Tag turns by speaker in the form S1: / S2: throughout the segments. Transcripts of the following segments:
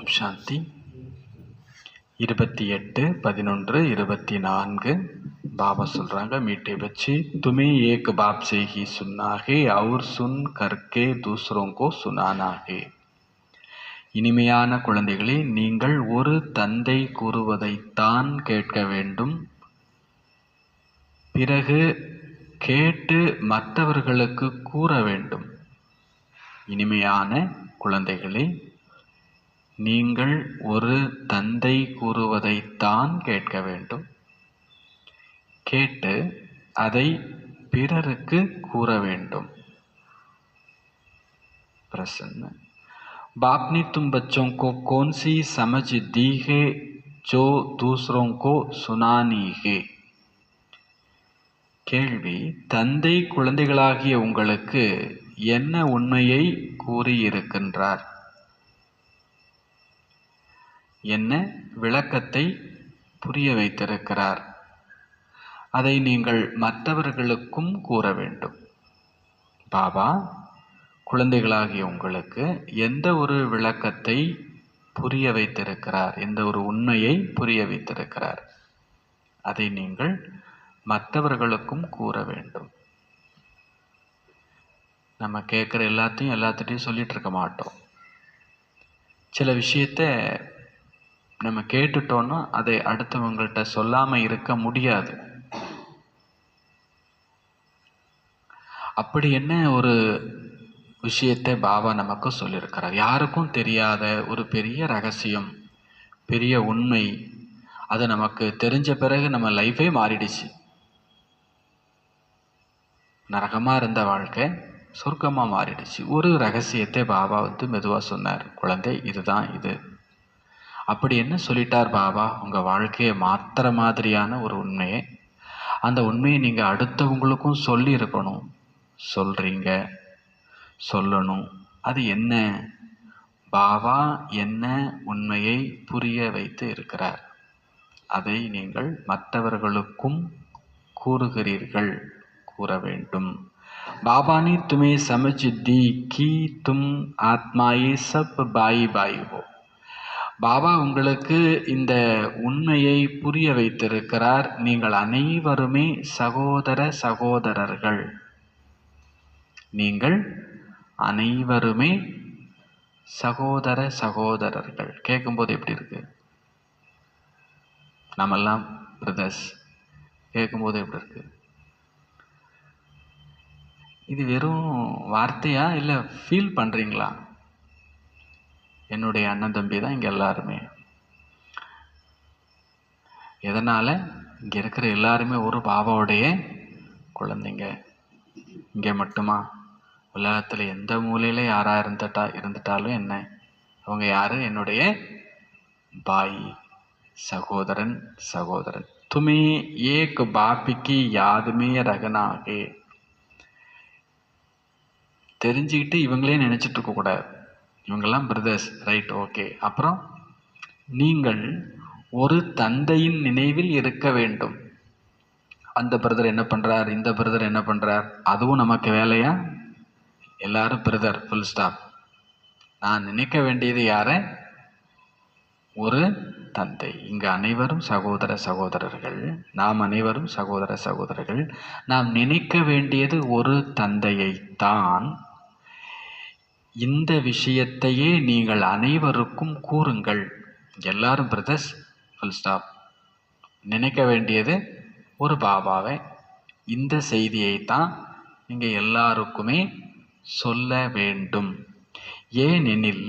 S1: ஓம் சாந்தி. 28/11/24 பாபா சொல்றாங்க, மீட்டே பச்சி துமே ஏக் pop say he சுன்னா ஹே அவுர் சுன் கர்கே தூசரோं को சுனானா ஹே. இனிமையான குழந்தைகளே, நீங்கள் ஒரு தந்தை கூறுவதைத்தான் கேட்க வேண்டும், பிறகு கேட்டு மற்றவர்களுக்கு கூற வேண்டும். இனிமையான குழந்தைகளே, நீங்கள் ஒரு தந்தை கூறுவதைத்தான் கேட்க வேண்டும், கேட்டு அதை பிறருக்கு கூற வேண்டும். प्रश्न, बाप ने तुम बच्चों को कौन सी समझ दी है जो दूसरों को सुनानी है? கேள்வி, தந்தை குழந்தைகளாகிய உங்களுக்கு என்ன உண்மையை கூறியிருக்கின்றார், என்ன விளக்கத்தை புரிய வைத்திருக்கிறார், அதை நீங்கள் மற்றவர்களுக்கும் கூற வேண்டும். பாபா குழந்தைகளாகிய உங்களுக்கு எந்த ஒரு விளக்கத்தை புரிய வைத்திருக்கிறார், எந்த ஒரு உண்மையை புரிய வைத்திருக்கிறார், அதை நீங்கள் மற்றவர்களுக்கும் கூற வேண்டும். நம்ம கேட்குற எல்லாத்திட்டையும் சொல்லிட்டு இருக்க மாட்டோம். சில விஷயத்த நம்ம கேட்டுட்டோன்னா அதை அடுத்தவங்கள்ட்ட சொல்லாமல் இருக்க முடியாது. அப்படி என்ன ஒரு விஷயத்தை பாபா நமக்கு சொல்லியிருக்கிறார், யாருக்கும் தெரியாத ஒரு பெரிய ரகசியம், பெரிய உண்மை. அது நமக்கு தெரிஞ்ச பிறகு நம்ம லைஃபே மாறிடுச்சு. நரகமாக இருந்த வாழ்க்கை சொர்க்கமாக மாறிடுச்சு. ஒரு ரகசியத்தை பாபா மெதுவாக சொன்னார், குழந்தை இதுதான் இது. அப்படி என்ன சொல்லிட்டார் பாபா, உங்கள் வாழ்க்கையை மாற்றுற மாதிரியான ஒரு உண்மையை, அந்த உண்மையை நீங்கள் அடுத்தவங்களுக்கும் சொல்லி இருக்கணும், சொல்கிறீங்க, சொல்லணும். அது என்ன? பாபா என்ன உண்மையை புரிய வைத்து இருக்கிறார், அதை நீங்கள் மற்றவர்களுக்கும் கூறுகிறீர்கள், கூற வேண்டும். பாபா ने तुम्हें समझ दी कि तुम आत्माए सब भाई भाई हो. பாபா உங்களுக்கு இந்த உண்மையை புரிய வைத்திருக்கிறார், நீங்கள் அனைவருமே சகோதர சகோதரர்கள். நீங்கள் அனைவருமே சகோதர சகோதரர்கள். கேட்கும்போது எப்படி இருக்கு? நம்மெல்லாம் பிரதர்ஸ். கேட்கும்போது எப்படி இருக்கு? இது வெறும் வார்த்தையா இல்லை ஃபீல் பண்ணுறீங்களா? என்னுடைய அண்ணன் தம்பி தான் இங்கே எல்லாருமே. எதனால்? இங்கே இருக்கிற எல்லாருமே ஒரு பாபாவுடைய குழந்தைங்க. இங்கே மட்டுமா? உலகத்தில் எந்த மூலையில் யாராக இருந்துட்டாலும் என்ன, அவங்க யார்? என்னுடைய பாய், சகோதரன், சகோதரன். துமே ஏக் பாப்பிக்கு யாதுமே ரகனாகே. தெரிஞ்சுக்கிட்டு இவங்களே நினச்சிட்டு இருக்கக்கூடாது, இவங்கெல்லாம் பிரதர்ஸ், ரைட், ஓகே. அப்புறம் நீங்கள் ஒரு தந்தையின் நினைவில் இருக்க வேண்டும். அந்த பிரதர் என்ன பண்ணுறார், இந்த பிரதர் என்ன பண்ணுறார், அதுவும் நமக்கு வேலையா? எல்லாரும் பிரதர், ஃபுல் ஸ்டாப். நான் நினைக்க வேண்டியது யாரை? ஒரு தந்தை. இங்கு அனைவரும் சகோதர சகோதரர்கள், நாம் அனைவரும் சகோதர சகோதரர்கள். நாம் நினைக்க வேண்டியது ஒரு தந்தையைத்தான். இந்த விஷயத்தையே நீங்கள் அனைவருக்கும் கூறுங்கள். எல்லாரும் பிரதர்ஸ், ஃபுல் ஸ்டாப். நினைக்க வேண்டியது ஒரு பாபாவை. இந்த செய்தியைத்தான் நீங்கள் எல்லாருக்குமே சொல்ல வேண்டும். ஏனெனில்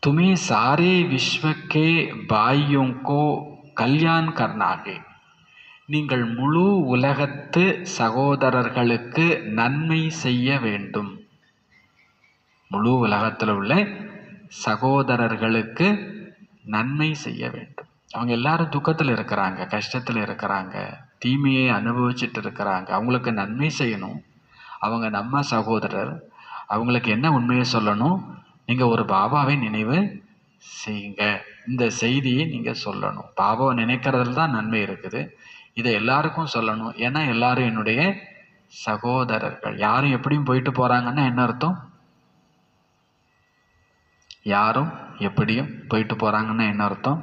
S1: तुम्हें सारे विश्व के भाइयों को कल्याण करना है. நீங்கள் முழு உலகத்து சகோதரர்களுக்கு நன்மை செய்ய வேண்டும். முழு உலகத்தில் உள்ள சகோதரர்களுக்கு நன்மை செய்ய வேண்டும். அவங்க எல்லாரும் துக்கத்தில் இருக்கிறாங்க, கஷ்டத்தில் இருக்கிறாங்க, தீமையை அனுபவிச்சுட்டு இருக்கிறாங்க. அவங்களுக்கு நன்மை செய்யணும். அவங்க நம்ம சகோதரர். அவங்களுக்கு என்ன உண்மையை சொல்லணும்? நீங்கள் ஒரு பாபாவை நினைவு செய்யுங்க. இந்த செய்தியை நீங்கள் சொல்லணும். பாபாவை நினைக்கிறதுல தான் நன்மை இருக்குது. இதை எல்லாருக்கும் சொல்லணும். ஏன்னா எல்லாரும் என்னுடைய சகோதரர்கள். யாரும் எப்படியும் போயிட்டு போகிறாங்கன்னா என்ன அர்த்தம்? யாரும் எப்படியும் போயிட்டு போகிறாங்கன்னா என்ன அர்த்தம்?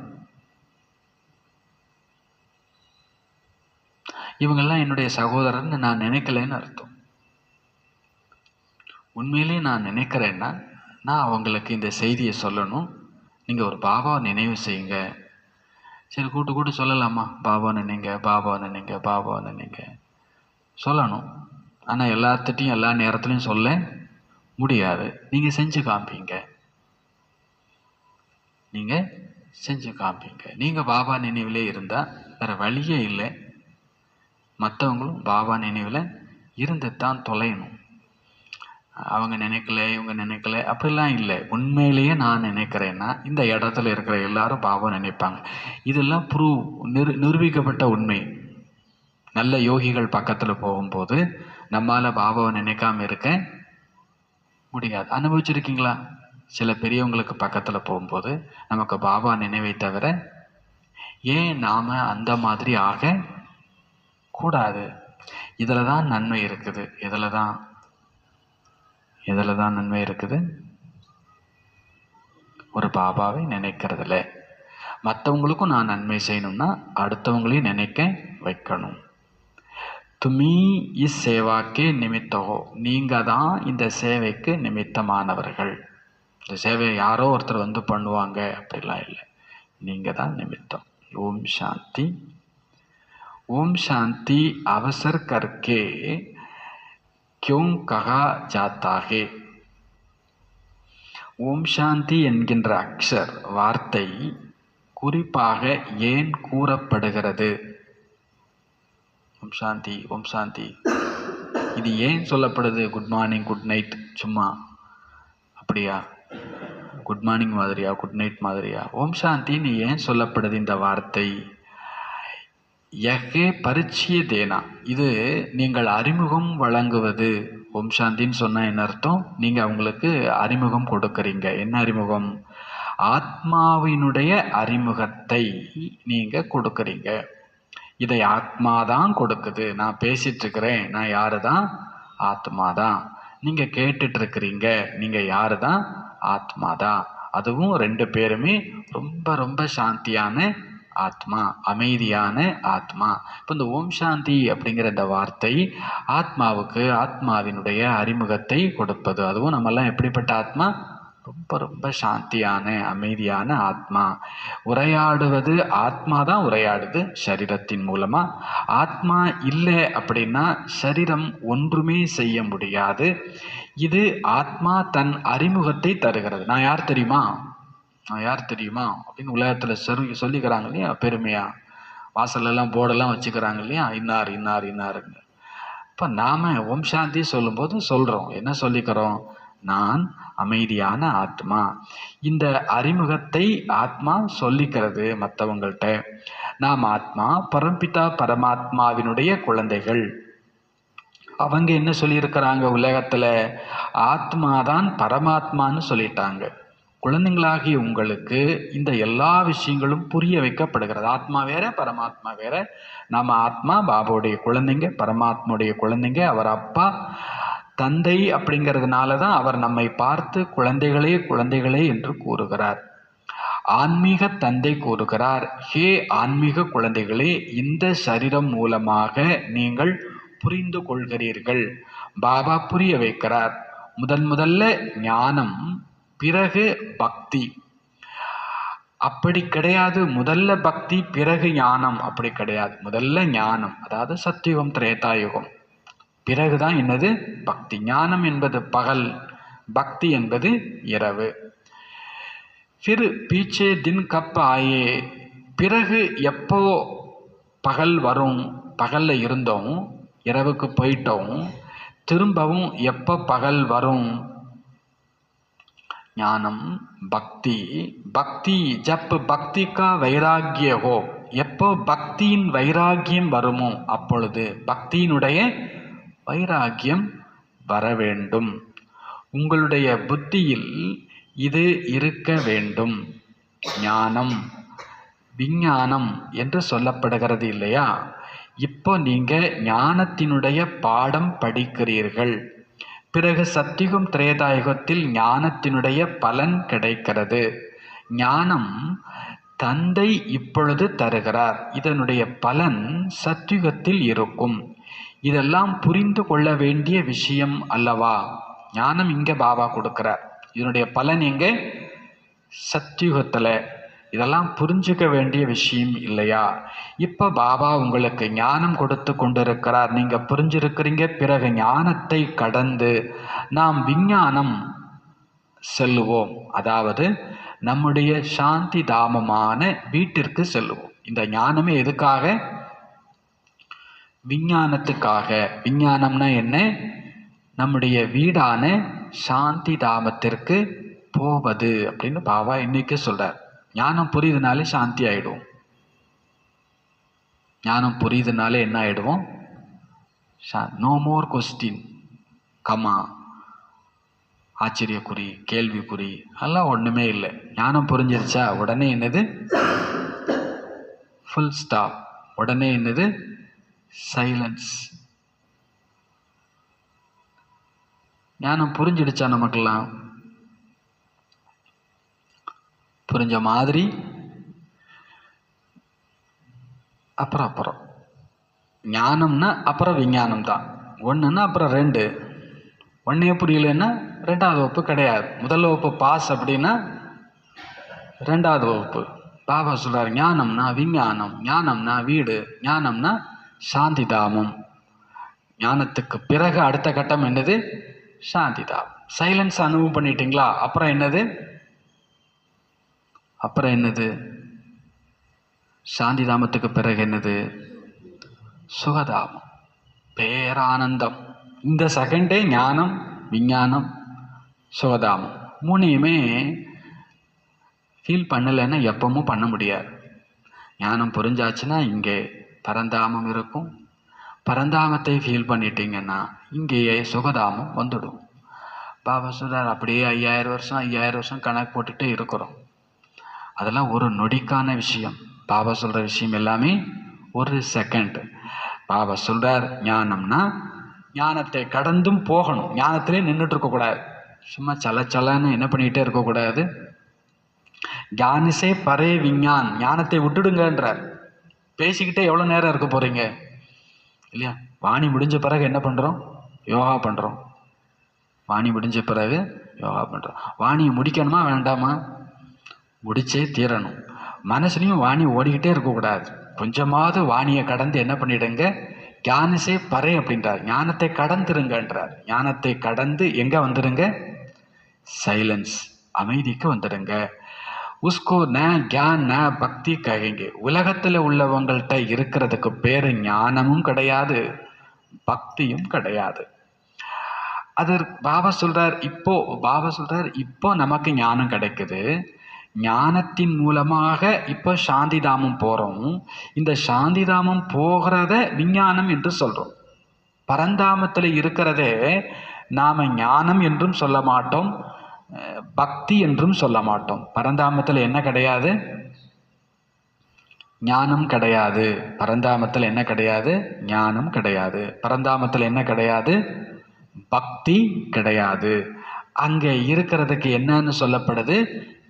S1: இவங்கெல்லாம் என்னுடைய சகோதரர்னு நான் நினைக்கலன்னு அர்த்தம். உண்மையிலேயே நான் நினைக்கிறேன்னா நான் அவங்களுக்கு இந்த செய்தியை சொல்லணும். நீங்கள் ஒரு பாபாவை நினைவு செய்யுங்க. சரி, கூட்டு சொல்லலாமா? பாபா நினைங்க, பாபா நினைங்க, பாபா நினைங்க சொல்லணும். ஆனால் எல்லாத்துட்டையும் எல்லா நேரத்துலையும் சொல்ல முடியாது. நீங்கள் செஞ்சு காமிப்பீங்க. நீங்கள் பாபா நினைவிலே இருந்தால் வேறு வழியே இல்லை. மற்றவங்களும் பாபா நினைவில் இருந்து தான் தொலையணும். அவங்க நினைக்கல, இவங்க நினைக்கல, அப்படிலாம் இல்லை. உண்மையிலேயே நான் நினைக்கிறேன்னா இந்த இடத்துல இருக்கிற எல்லாரும் பாபா நினைப்பாங்க. இதெல்லாம் நிரூபிக்கப்பட்ட உண்மை. நல்ல யோகிகள் பக்கத்தில் போகும்போது நம்மால் பாபாவை நினைக்காம இருக்க முடியாது. அனுபவிச்சிருக்கீங்களா? சில பெரியவங்களுக்கு பக்கத்தில் போகும்போது நமக்கு பாபா நினைவை தவிர ஏன் நாம் அந்த மாதிரி ஆக கூடாது? இதில் தான் நன்மை இருக்குது. இதில் தான் நன்மை இருக்குது. ஒரு பாபாவை நினைக்கிறதுல மற்றவங்களுக்கும் நான் நன்மை செய்யணும்னா அடுத்தவங்களையும் நினைக்க வைக்கணும். துமி இஸ் சேவாக்கே நிமித்தகோ, நீங்கள் தான் இந்த சேவைக்கு நிமித்தமானவர்கள். இந்த சேவையை யாரோ ஒருத்தர் வந்து பண்ணுவாங்க அப்படிலாம் இல்லை, நீங்கள் தான் நிமித்தம். ஓம் சாந்தி. ஓம் சாந்தி. அவசர் கர்க்கே क्यों कहा जाता है? ஓம் சாந்தி என்கின்ற அக்ஷர் வார்த்தை குறிப்பாக ஏன் கூறப்படுகிறது? ஓம் சாந்தி, ஓம் சாந்தி, இது ஏன் சொல்லப்படுது? குட் மார்னிங், குட் நைட் சும்மா அப்படியா? குட் மார்னிங் மாதிரியா, குட் நைட் மாதிரியா? ஓம் சாந்தின்னு ஏன் சொல்லப்படுது இந்த வார்த்தை? யகே பரிச்சய தேனா, இது நீங்கள் அறிமுகம் வழங்குவது. ஓம் சாந்தின்னு சொன்னால் என்ன அர்த்தம்? நீங்கள் அவங்களுக்கு அறிமுகம் கொடுக்குறீங்க. என்ன அறிமுகம்? ஆத்மாவினுடைய அறிமுகத்தை நீங்கள் கொடுக்குறீங்க. இதை ஆத்மா தான் கொடுக்குது. நான் பேசிட்டு இருக்கிறேன், நான் யாரு தான்? ஆத்மா தான். நீங்கள் கேட்டுட்ருக்கிறீங்க, நீங்கள் யாரு தான்? ஆத்மா தான். அதுவும் ரெண்டு பேருமே ரொம்ப ரொம்ப சாந்தியான ஆத்மா, அமைதியான ஆத்மா. இப்போ இந்த ஓம் சாந்தி அப்படிங்கிற இந்த வார்த்தை ஆத்மாவுக்கு ஆத்மாவினுடைய அறிமுகத்தை கொடுப்பது. அதுவும் நம்மெல்லாம் எப்படிப்பட்ட ஆத்மா? ரொம்ப ரொம்ப சாந்தியான அமைதியான ஆத்மா. உரையாடுவது ஆத்மா தான் உரையாடுது சரீரத்தின் மூலமா. ஆத்மா இல்லை அப்படின்னா சரீரம் ஒன்றுமே செய்ய முடியாது. இது ஆத்மா தன் அறிமுகத்தை தருகிறது. நான் யார் தெரியுமா அப்படின்னு உலகத்தில் சொல்லிக்கிறாங்க இல்லையா, பெருமையா. வாசலெல்லாம் போர்டெல்லாம் வச்சுக்கிறாங்க இல்லையா, இன்னார் இன்னார் இன்னாருங்க. இப்போ நாம் ஓம் சாந்தி சொல்லும்போது சொல்கிறோம், என்ன சொல்லிக்கிறோம்? நான் அமைதியான ஆத்மா. இந்த அறிமுகத்தை ஆத்மா சொல்லிக்கிறது மற்றவங்கள்ட்ட. நாம் ஆத்மா பரம்பிதா பரமாத்மாவினுடைய குழந்தைகள். அவங்க என்ன சொல்லியிருக்கிறாங்க? உலகத்தில் ஆத்மாதான் பரமாத்மான்னு சொல்லிட்டாங்க. குழந்தைங்களாகிய உங்களுக்கு இந்த எல்லா விஷயங்களும் புரிய வைக்கப்படுகிறது. ஆத்மா வேற, பரமாத்மா வேற. நாம் ஆத்மா பாபாவுடைய குழந்தைங்க, பரமாத்மாவுடைய குழந்தைங்க. அவர் அப்பா தந்தை அப்படிங்கிறதுனால தான் அவர் நம்மை பார்த்து குழந்தைகளே குழந்தைகளே என்று கூறுகிறார். ஆன்மீக தந்தை கூறுகிறார், ஹே ஆன்மீக குழந்தைகளே, இந்த சரீரம் மூலமாக நீங்கள் புரிந்து கொள்கிறீர்கள். பாபா புரிய வைக்கிறார். முதல்ல ஞானம், பிறகு பக்தி. அப்படி கிடையாது. முதல்ல பக்தி பிறகு ஞானம், அப்படி கிடையாது. முதல்ல ஞானம், அதாவது சத்தியுகம் திரேதாயுகம், பிறகுதான் என்னது? பக்தி. ஞானம் என்பது பகல், பக்தி என்பது இரவு. ஃபிர் பீச்சே தின் கப் ஆயே, பிறகு எப்போ பகல் வரும்? பகல்ல இருந்தோம், இரவுக்கு போயிட்டோம், திரும்பவும் எப்போ பகல் வரும்? ஞானம், பக்தி. பக்தி ஜப் பக்தி கா வைராகிய ஹோ, எப்போ பக்தியின் வைராகியம் வருமோ அப்பொழுது பக்தியினுடைய வைராகியம் வர வேண்டும். உங்களுடைய புத்தியில் இது இருக்க வேண்டும். ஞானம், விஞ்ஞானம் என்று சொல்லப்படுகிறது இல்லையா? இப்போ நீங்க ஞானத்தினுடைய பாடம் படிக்கிறீர்கள். பிறகு சத்தியுகம் திரேதாயுகத்தில் ஞானத்தினுடைய பலன் கிடைக்கிறது. ஞானம் தந்தை இப்பொழுது தருகிறார். இதனுடைய பலன் சத்யுகத்தில் இருக்கும். இதெல்லாம் புரிந்து கொள்ள வேண்டிய விஷயம் அல்லவா? ஞானம் இங்க பாபா கொடுக்கிறார். இதனுடைய பலன் எங்க? சத்யுகத்துல. இதெல்லாம் புரிஞ்சுக்க வேண்டிய விஷயம் இல்லையா? இப்ப பாபா உங்களுக்கு ஞானம் கொடுத்து கொண்டிருக்கிறார், நீங்க புரிஞ்சிருக்கிறீங்க. பிறகு ஞானத்தை கடந்து நாம் விஞ்ஞானம் செல்லுவோம். அதாவது நம்முடைய சாந்தி தாமமான வீட்டிற்கு செல்லுவோம். இந்த ஞானமே எதுக்காக? விஞ்ஞானத்துக்காக. விஞ்ஞானம்னா என்ன? நம்முடைய வீடான சாந்தி தாமத்திற்கு போவது அப்படின்னு பாபா இன்னைக்கு சொல்றார். ஞானம் புரியுதுனாலே சாந்தி ஆயிடும். ஞானம் புரியுதுனாலே என்ன ஆயிடுவோம்? நோ மோர் கொஸ்டின், கமா, ஆச்சரியக்குறி, கேள்விக்குறி எல்லாம் ஒண்ணுமே இல்லை. ஞானம் புரிஞ்சிருச்சா உடனே என்னது? Full stop. உடனே என்னது? சைலன்ஸ். ஞானம் புரிஞ்சிடுச்சா நமக்கெல்லாம்? புரிஞ்ச மாதிரி அப்புறம் ஞானம்னா அப்புறம் விஞ்ஞானம் தான். ஒன்றுன்னா அப்புறம் ரெண்டு. ஒன்றே புரியலன்னா ரெண்டாவது வகுப்பு கிடையாது. முதல் வகுப்பு பாஸ் அப்படின்னா ரெண்டாவது வகுப்பு. பாபா சொல்றார் ஞானம்னா விஞ்ஞானம், ஞானம்னா வீடு, ஞானம்னா சாந்தி தாமம். ஞானத்துக்கு பிறகு அடுத்த கட்டம் என்னது? சாந்தி தாமம். சைலன்ஸ் அனுபவம் பண்ணிட்டீங்களா? அப்புறம் என்னது? அப்புறம் என்னது? சாந்தி தாமத்துக்கு பிறகு என்னது? சுகதாமம், பேரானந்தம். இந்த செகண்டே ஞானம், விஞ்ஞானம், சுகதாமம் மூணையுமே ஃபீல் பண்ணலைன்னா எப்பவும் பண்ண முடியாது. ஞானம் புரிஞ்சாச்சுன்னா இங்கே பரந்தாமம் இருக்கும். பரந்தாமத்தை ஃபீல் பண்ணிட்டீங்கன்னா இங்கேயே சுகதாமம் வந்துடும். பாபா சொல்றார் அப்படியே 5000 வருஷம் கணக்கு போட்டுகிட்டே இருக்கிறோம். அதெல்லாம் ஒரு நொடிக்கான விஷயம். பாபா சொல்ற விஷயம் எல்லாமே ஒரு செகண்ட். பாபா சொல்றார் ஞானம்னா ஞானத்தை கடந்தும் போகணும். ஞானத்திலே நின்றுட்டு இருக்கக்கூடாது. சும்மா சலன்னு என்ன பண்ணிகிட்டே இருக்கக்கூடாது. ஞானிசே பரே விஞ்ஞான், ஞானத்தை விட்டுடுங்கன்றார். பேசிக்கிட்டே எவ்வளோ நேரம் இருக்க போறீங்க இல்லையா? வாணி முடிஞ்ச பிறகு என்ன பண்ணுறோம்? யோகா பண்ணுறோம். வாணி முடிஞ்ச பிறகு யோகா பண்ணுறோம். வாணியை முடிக்கணுமா வேண்டாமா? முடிச்சே தீரணும். மனசுலையும் வாணி ஓடிக்கிட்டே இருக்கக்கூடாது. கொஞ்சமாவது வாணியை கடந்து என்ன பண்ணிடுங்க? ஞானிசே பரே அப்படின்றார். ஞானத்தை கடந்துருங்கன்றார். ஞானத்தை கடந்து எங்க வந்துடுங்க? சைலன்ஸ், அமைதிக்கு வந்துடுங்க. உஸ்கோ ந கியான் ந பக்தி கஹேங்கே. உலகத்தில் உள்ளவங்கள்ட்ட இருக்கிறதுக்கு பேரு ஞானமும் கிடையாது, பக்தியும் கிடையாது. அது பாபா சொல்றார் இப்போ நமக்கு ஞானம் கிடைக்குது. ஞானத்தின் மூலமாக இப்போ சாந்திதாமம் போறோம். இந்த சாந்திதாமம் போகிறத விஞ்ஞானம் என்று சொல்றோம். பரந்தாமத்தில் இருக்கிறதே நாம ஞானம் என்றும் சொல்ல மாட்டோம், பக்தி என்றும் சொல்ல மாட்டோம். பரந்தாமத்தில் என்ன கிடையாது? ஞானம் கிடையாது. பரந்தாமத்தில் என்ன கிடையாது? ஞானம் கிடையாது. பரந்தாமத்தில் என்ன கிடையாது? பக்தி கிடையாது. அங்கே இருக்கிறதுக்கு என்னன்னு சொல்லப்படுது?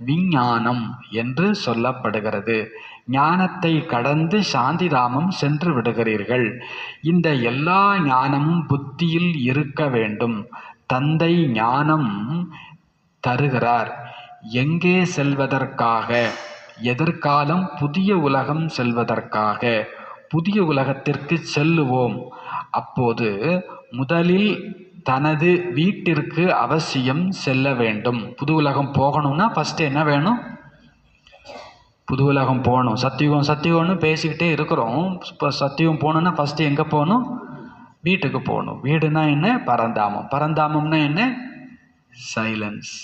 S1: விஞ்ஞானம் என்று சொல்லப்படுகிறது. ஞானத்தை கடந்து சாந்திதாமம் சென்று விடுகிறீர்கள். இந்த எல்லா ஞானமும் புத்தியில் இருக்க வேண்டும். தந்தை ஞானம் தருகிறார். எங்கே செல்வதற்காக? எதிர்காலம் புதிய உலகம் செல்வதற்காக. புதிய உலகத்திற்கு செல்லுவோம். அப்போது முதலில் தனது வீட்டிற்கு அவசியம் செல்ல வேண்டும். புது உலகம் போகணும்னா ஃபர்ஸ்ட் என்ன வேணும்? புது உலகம் போகணும். சத்தியுகம்னு பேசிக்கிட்டே இருக்கிறோம். இப்போ சத்தியுகம் போகணுன்னா ஃபர்ஸ்ட் எங்கே போகணும்? வீட்டுக்கு போகணும். வீடுனா என்ன? பரந்தாமம். பரந்தாமம்னா என்ன? சைலன்ஸ்.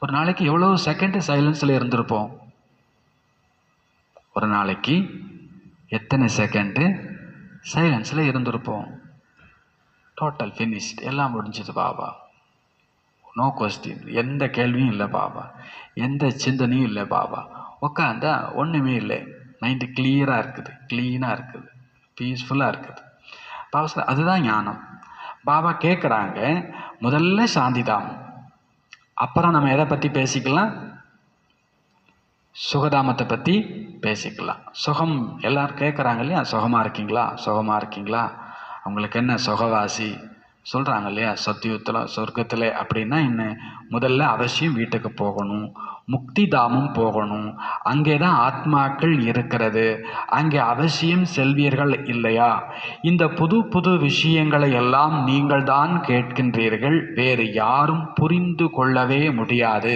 S1: ஒரு நாளைக்கு எவ்வளோ செகண்ட் சைலன்ஸில் இருந்திருப்போம்? ஒரு நாளைக்கு எத்தனை செகண்டு சைலன்ஸில் இருந்திருப்போம்? Total finished. எல்லாம் முடிஞ்சது பாபா. No question. எந்த கேள்வியும் இல்லை பாபா, எந்த சிந்தனையும் இல்லை பாபா. உட்காந்தா ஒன்றுமே இல்லை. மைண்டு கிளியராக இருக்குது, க்ளீனாக இருக்குது, பீஸ்ஃபுல்லாக இருக்குது. பாபா அதுதான் ஞானம். பாபா கேட்குறாங்க முதல்ல சாந்திதாமம், அப்புறம் நம்ம எதை பற்றி பேசிக்கலாம்? சுகதாமத்தை பற்றி பேசிக்கலாம். சுகம் எல்லாரும் கேட்குறாங்க இல்லையா, சுகமாக இருக்கீங்களா, சுகமாக இருக்கீங்களா, அவங்களுக்கு என்ன சுகவாசி சொல்கிறாங்க இல்லையா, சத்தியுத்தில் சொர்க்கத்தில். அப்படின்னா என்ன, முதல்ல அவசியம் வீட்டுக்கு போகணும், முக்தி தாமம் போகணும், அங்கே தான் ஆத்மாக்கள் இருக்கிறது, அங்கே அவசியம் செல்வீர்கள் இல்லையா. இந்த புது புது விஷயங்களை எல்லாம் நீங்கள் தான் கேட்கின்றீர்கள், வேறு யாரும் புரிந்து கொள்ளவே முடியாது.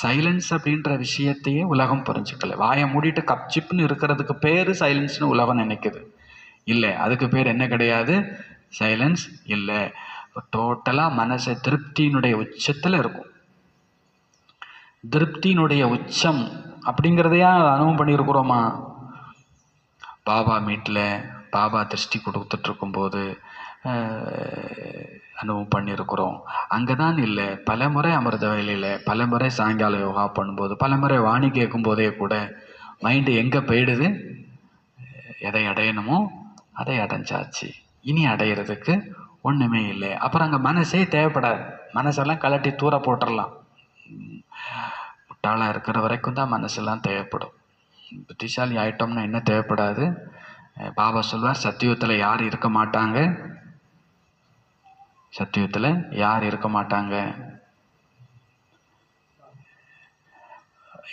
S1: சைலன்ஸ் அப்படின்ற விஷயத்தையே உலகம் புரிஞ்சுக்கல. வாயை மூடிட்டு கப்சிப்னு இருக்கிறதுக்கு பேர் சைலன்ஸ்னு உலகம் நினைக்குது. இல்லை, அதுக்கு பேர் என்ன கிடையாது, சைலன்ஸ் இல்லை. டோட்டலாக மனசை திருப்தியினுடைய உச்சத்தில் இருக்கும். திருப்தியினுடைய உச்சம் அப்படிங்கிறதையா அனுபவம் பண்ணியிருக்கிறோமா? பாபா மீட்டில் பாபா திருஷ்டி கொடுத்துட்டு இருக்கும்போது அனுபவம் பண்ணியிருக்கிறோம். அங்கே தான் இல்லை, பல முறை அமிர்த வேலையில், பல முறை சாயங்கால யோகா பண்ணும்போது, பல முறை வாணி கேட்கும் போதே கூட மைண்டு எங்கே போயிடுது, எதை அடையணுமோ அதை அடைஞ்சாச்சு, இனி அடையிறதுக்கு ஒன்றுமே இல்லை. அப்புறம் அங்கே மனசே தேவைப்படாது, மனசெல்லாம் கலட்டி தூர போட்டுடலாம். முட்டாளாக இருக்கிற வரைக்கும் தான் மனசெல்லாம் தேவைப்படும். புத்திசாலி ஆயிட்டோம்னா என்ன தேவைப்படாது. பாபா சொல்வார், சத்தியுகத்தில் யார் இருக்க மாட்டாங்க, சத்தியுகத்தில் யார் இருக்க மாட்டாங்க,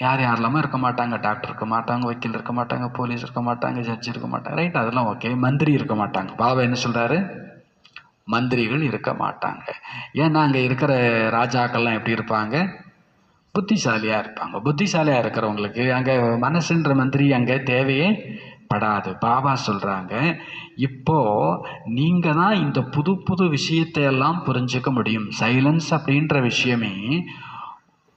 S1: யார் யாரெல்லாமோ இருக்க மாட்டாங்க. டாக்டர் இருக்க மாட்டாங்க, வக்கீல் இருக்க மாட்டாங்க, போலீஸ் இருக்க மாட்டாங்க, ஜட்ஜ் இருக்க மாட்டாங்க, ரைட், அதெல்லாம் ஓகே. மந்திரி இருக்க மாட்டாங்க. பாபா என்ன சொல்கிறாரு, மந்திரிகள் இருக்க மாட்டாங்க. ஏன்னா அங்கே இருக்கிற ராஜாக்கள்லாம் எப்படி இருப்பாங்க, புத்திசாலியாக இருப்பாங்க. புத்திசாலியாக இருக்கிறவங்களுக்கு அங்கே மனசுன்ற மந்திரி அங்கே தேவையே படாது. பாபா சொல்கிறாங்க, இப்போ நீங்கள் தான் இந்த புது புது விஷயத்தையெல்லாம் புரிஞ்சுக்க முடியும். சைலன்ஸ் அப்படின்ற விஷயமே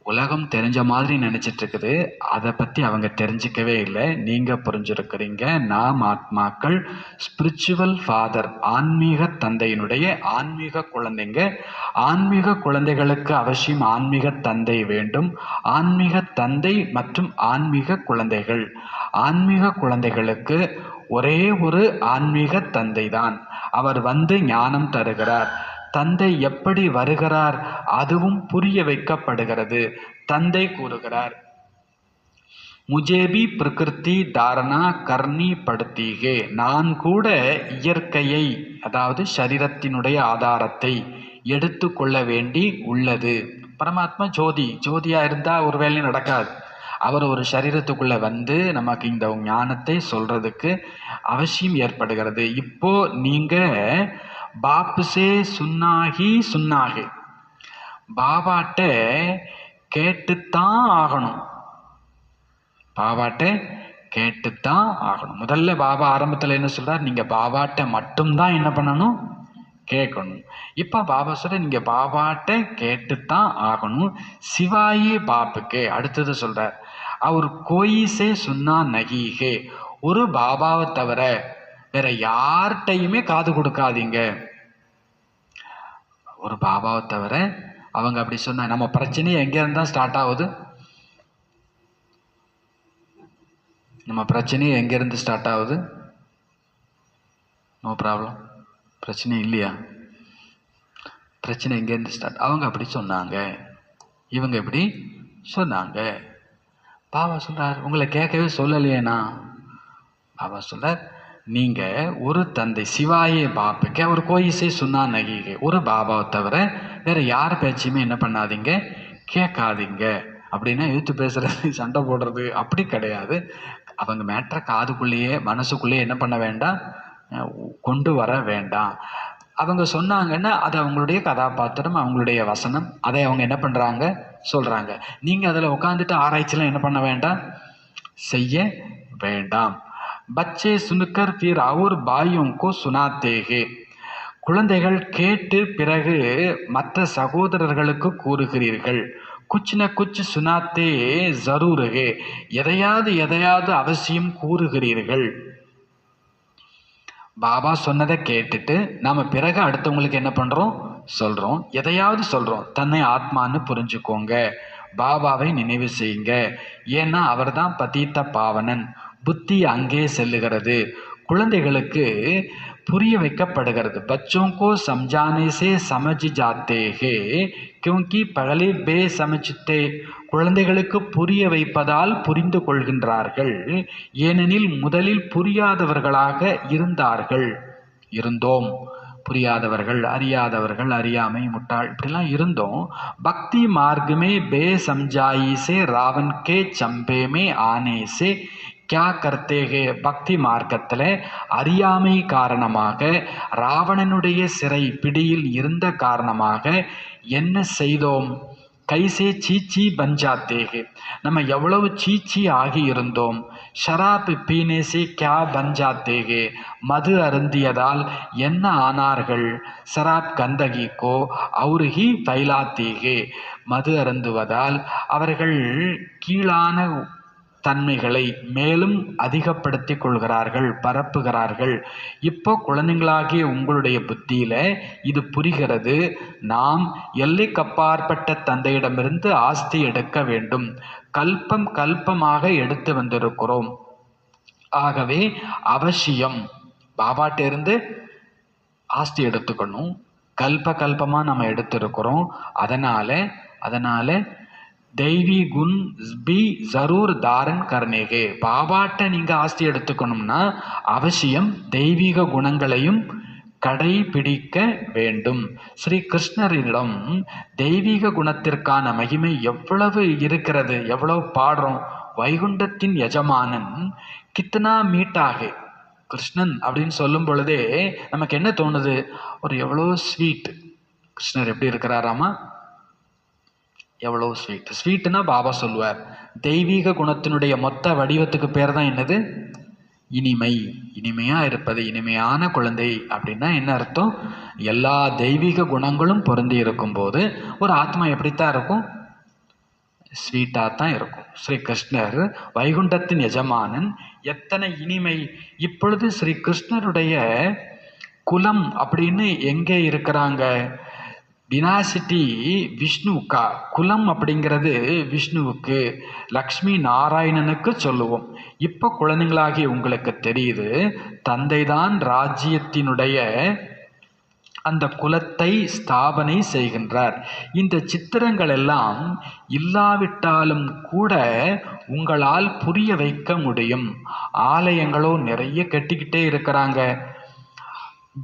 S1: உலகம் தெரிஞ்ச மாதிரி நினச்சிட்டு இருக்குது, அதை பற்றி அவங்க தெரிஞ்சிக்கவே இல்லை. நீங்கள் புரிஞ்சிருக்கிறீங்க. நாம் ஆத்மாக்கள் ஸ்பிரிச்சுவல் ஃபாதர், ஆன்மீக தந்தையினுடைய ஆன்மீக குழந்தைங்க. ஆன்மீக குழந்தைகளுக்கு அவசியம் ஆன்மீக தந்தை வேண்டும். ஆன்மீக தந்தை மற்றும் ஆன்மீக குழந்தைகள். ஆன்மீக குழந்தைகளுக்கு ஒரே ஒரு ஆன்மீக தந்தை தான். அவர் வந்து ஞானம் தருகிறார். தந்தை எப்படி வருகிறார் அதுவும் புரிய வைக்கப்படுகிறது. தந்தை கூறுகிறார், முஜேபி பிரகிருதி தாரணா கர்ணி படுத்தீகே, நான் கூட இயற்கையை, அதாவது சரீரத்தினுடைய ஆதாரத்தை எடுத்து கொள்ள வேண்டி உள்ளது. பரமாத்மா ஜோதி, ஜோதியா இருந்தா ஒரு வேலையும் நடக்காது. அவர் ஒரு சரீரத்துக்குள்ள வந்து நமக்கு இந்த ஞானத்தை சொல்றதுக்கு அவசியம் ஏற்படுகிறது. இப்போ நீங்க பாப் சே சுன்னாகி சுன்னாகி, பாபாட்ட கேட்டுத்தான் ஆகணும். பாபாட்ட கேட்டுத்தான் ஆகணும். முதல்ல பாபா ஆரம்பத்தில் என்ன சொல்றார், நீங்க பாபாட்ட மட்டும்தான் என்ன பண்ணணும், கேட்கணும். இப்போ பாபா சொல்ற நீங்க பாபாட்ட கேட்டுத்தான் ஆகணும். சிவாயி பாப்புக்கு அடுத்தது சொல்றார், அவர் கோயிசே சுன்னா நகிகே, ஒரு பாபாவை தவிர வேற யார்கிட்டையுமே காது கொடுக்காதீங்க. ஒரு பாபாவை தவிர. அவங்க அப்படி சொன்னா நம்ம பிரச்சனையே எங்கே இருந்தா ஸ்டார்ட் ஆகுது, நம்ம பிரச்சனையே எங்கேருந்து ஸ்டார்ட் ஆகுது, நோ ப்ராப்ளம், பிரச்சனை இல்லையா, பிரச்சனை எங்கேருந்து ஸ்டார்ட். அவங்க அப்படி சொன்னாங்க, இவங்க எப்படி சொன்னாங்க. பாபா சொல்றார், உங்களை கேட்கவே சொல்லலையேனா. பாபா சொல்றார், நீங்க ஒரு தந்தை சிவாயே பாப்புக்கு அவர் கோயிசே சுன்னா நகிகே, ஒரு பாபாவை தவிர வேற யார் பேச்சுமே என்ன பண்ணாதீங்க, கேட்காதீங்க. அப்படின்னா எழுத்து பேசுறது, சண்டை போடுறது அப்படி கிடையாது. அவங்க மேட்ரை காதுக்குள்ளேயே மனசுக்குள்ளேயே என்ன பண்ண வேண்டாம், கொண்டு வர வேண்டாம். அவங்க சொன்னாங்கன்னா அது அவங்களுடைய கதாபாத்திரம், அவங்களுடைய வசனம், அதை அவங்க என்ன பண்ணுறாங்க சொல்கிறாங்க. நீங்கள் அதில் உட்காந்துட்டு ஆராய்ச்சிலாம் என்ன பண்ண வேண்டாம், செய்ய வேண்டாம். பச்சே சுனுக்கர் फिर और भाइयों को सुनाते हैं, குழந்தைகள் கேட்டு பிறகு மற்ற சகோதரர்களுக்கு கூறுகிறீர்கள். குச் ந குச் சுனாத்தே ஜரூர் ஹே, எதையாவது அவசியம் கூறுகிறீர்கள். பாபா சொன்னதை கேட்டுட்டு நாம பிறகு அடுத்தவங்களுக்கு என்ன பண்றோம் சொல்றோம், எதையாவது சொல்றோம். தன்னை ஆத்மான்னு புரிஞ்சுக்கோங்க, பாபாவை நினைவு செய்யுங்க, ஏன்னா அவர் தான் பதீத்த பாவனன். புத்தி அங்கே செல்லுகிறது. குழந்தைகளுக்கு புரிய வைக்கப்படுகிறது. बच्चों को समझाने से समझ जाते हैं क्योंकि पहले बेसमझते. குழந்தைகளுக்கு புரிய வைப்பதால் புரிந்து கொள்கின்றார்கள், ஏனெனில் முதலில் புரியாதவர்களாக இருந்தோம். புரியாதவர்கள், அறியாதவர்கள், அறியாமை, முட்டாள் இப்படிலாம் இருந்தோம். பக்தி மார்க்கமே बेसमझाई से रावण के चंबे में आने से क्या करते हैं. பக்தி மார்க்கத்தில் அறியாமை காரணமாக, ராவணனுடைய சிறை பிடியில் இருந்த காரணமாக என்ன செய்தோம்? கைசே சீச்சி பஞ்சாத்தேகே, நம்ம எவ்வளவு சீச்சி ஆகி இருந்தோம். ஷராப் பீனேசே கியா பஞ்சாத்தேகே, மது அருந்தியதால் என்ன ஆனார்கள்? சராப் கந்தகிக்கோ அவுருகி பைலாத்தேகே, மது அருந்துவதால் அவர்கள் கீழான தன்மைகளை மேலும் அதிகப்படுத்தி கொள்கிறார்கள், பரப்புகிறார்கள். இப்போ குழந்தைங்களாகிய உங்களுடைய புத்தியில இது புரிகிறது. நாம் எல்லைக்கப்பாற்பட்ட தந்தையிடமிருந்து ஆஸ்தி எடுக்க வேண்டும். கல்பமாக எடுத்து வந்திருக்கிறோம். ஆகவே அவசியம் பாபாட்டிருந்து ஆஸ்தி எடுத்துக்கணும். கல்பமா நம்ம எடுத்திருக்கிறோம். அதனால தெய்வீ குண் பி ஜரூர் தாரன் கர்னேகே, பாபாட்ட நீங்கள் ஆஸ்தி எடுத்துக்கணும்னா அவசியம் தெய்வீக குணங்களையும் கடைபிடிக்க வேண்டும். ஸ்ரீ கிருஷ்ணரிடம் தெய்வீக குணத்திற்கான மகிமை எவ்வளவு இருக்கிறது, எவ்வளவு பாடுறோம். வைகுண்டத்தின் எஜமானன் கித்னா மீட்டாகே, கிருஷ்ணன் அப்படின்னு சொல்லும் பொழுதே நமக்கு என்ன தோணுது? ஒரு எவ்வளோ ஸ்வீட். கிருஷ்ணர் எப்படி இருக்கிறாராமா? எவ்வளோ ஸ்வீட்டுன்னா பாபா சொல்லுவார், தெய்வீக குணத்தினுடைய மொத்த வடிவத்துக்கு பேர் தான் என்னது? இனிமையாக இருப்பது, இனிமையான குழந்தை. அப்படின்னா என்ன அர்த்தம்? எல்லா தெய்வீக குணங்களும் பொருந்தி இருக்கும்போது ஒரு ஆத்மா எப்படித்தான் இருக்கும்? ஸ்வீட்டாக தான் இருக்கும். ஸ்ரீ கிருஷ்ணர் வைகுண்டத்தின் எஜமானன், எத்தனை இனிமை. இப்பொழுது ஸ்ரீ கிருஷ்ணருடைய குலம் அப்படின்னு எங்கே இருக்கிறாங்க? டினாசிட்டி விஷ்ணுவுக்கா, குலம் அப்படிங்கிறது விஷ்ணுவுக்கு, லக்ஷ்மி நாராயணனுக்கு சொல்லுவோம். இப்போ குழந்தைங்களாகிய உங்களுக்கு தெரியுது, தந்தை தான் ராஜ்யத்தினுடைய அந்த குலத்தை ஸ்தாபனை செய்கின்றார். இந்த சித்திரங்கள் எல்லாம் இல்லாவிட்டாலும் கூட உங்களால் புரிய வைக்க முடியும். ஆலயங்களோ நிறைய கட்டிக்கிட்டே இருக்கிறாங்க.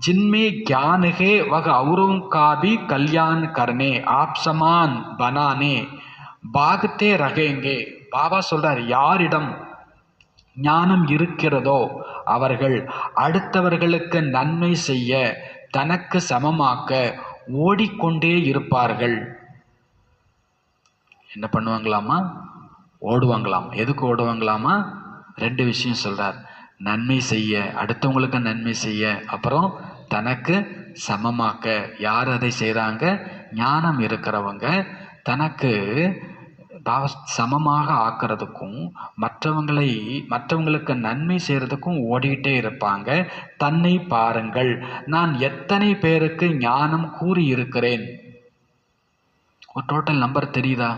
S1: जिनमें ज्ञान है वह औरों का भी कल्याण करने आप समान बनाने भागते रहेंगे. பாபா சொல்றார், யாரிடம் ஞானம் இருக்கிறதோ அவர்கள் அடுத்தவர்களுக்கு நன்மை செய்ய, தனக்கு சமமாக்க ஓடிக்கொண்டே இருப்பார்கள். என்ன பண்ணுவாங்களாமா? ஓடுவாங்களாம். எதுக்கு ஓடுவாங்களாமா? 2 விஷயம் சொல்றார். நன்மை செய்ய, அடுத்தவங்களுக்கு நன்மை செய்ய, அப்புறம் தனக்கு சமமாக்க. யார் அதை செய்கிறாங்க? ஞானம் இருக்கிறவங்க தனக்கு சமமாக ஆக்கிறதுக்கும் மற்றவங்களுக்கு நன்மை செய்கிறதுக்கும் ஓடிக்கிட்டே இருப்பாங்க. தன்னை பாருங்கள், நான் எத்தனை பேருக்கு ஞானம் கூறி இருக்கிறேன். ஒரு டோட்டல் நம்பர் தெரியுதா?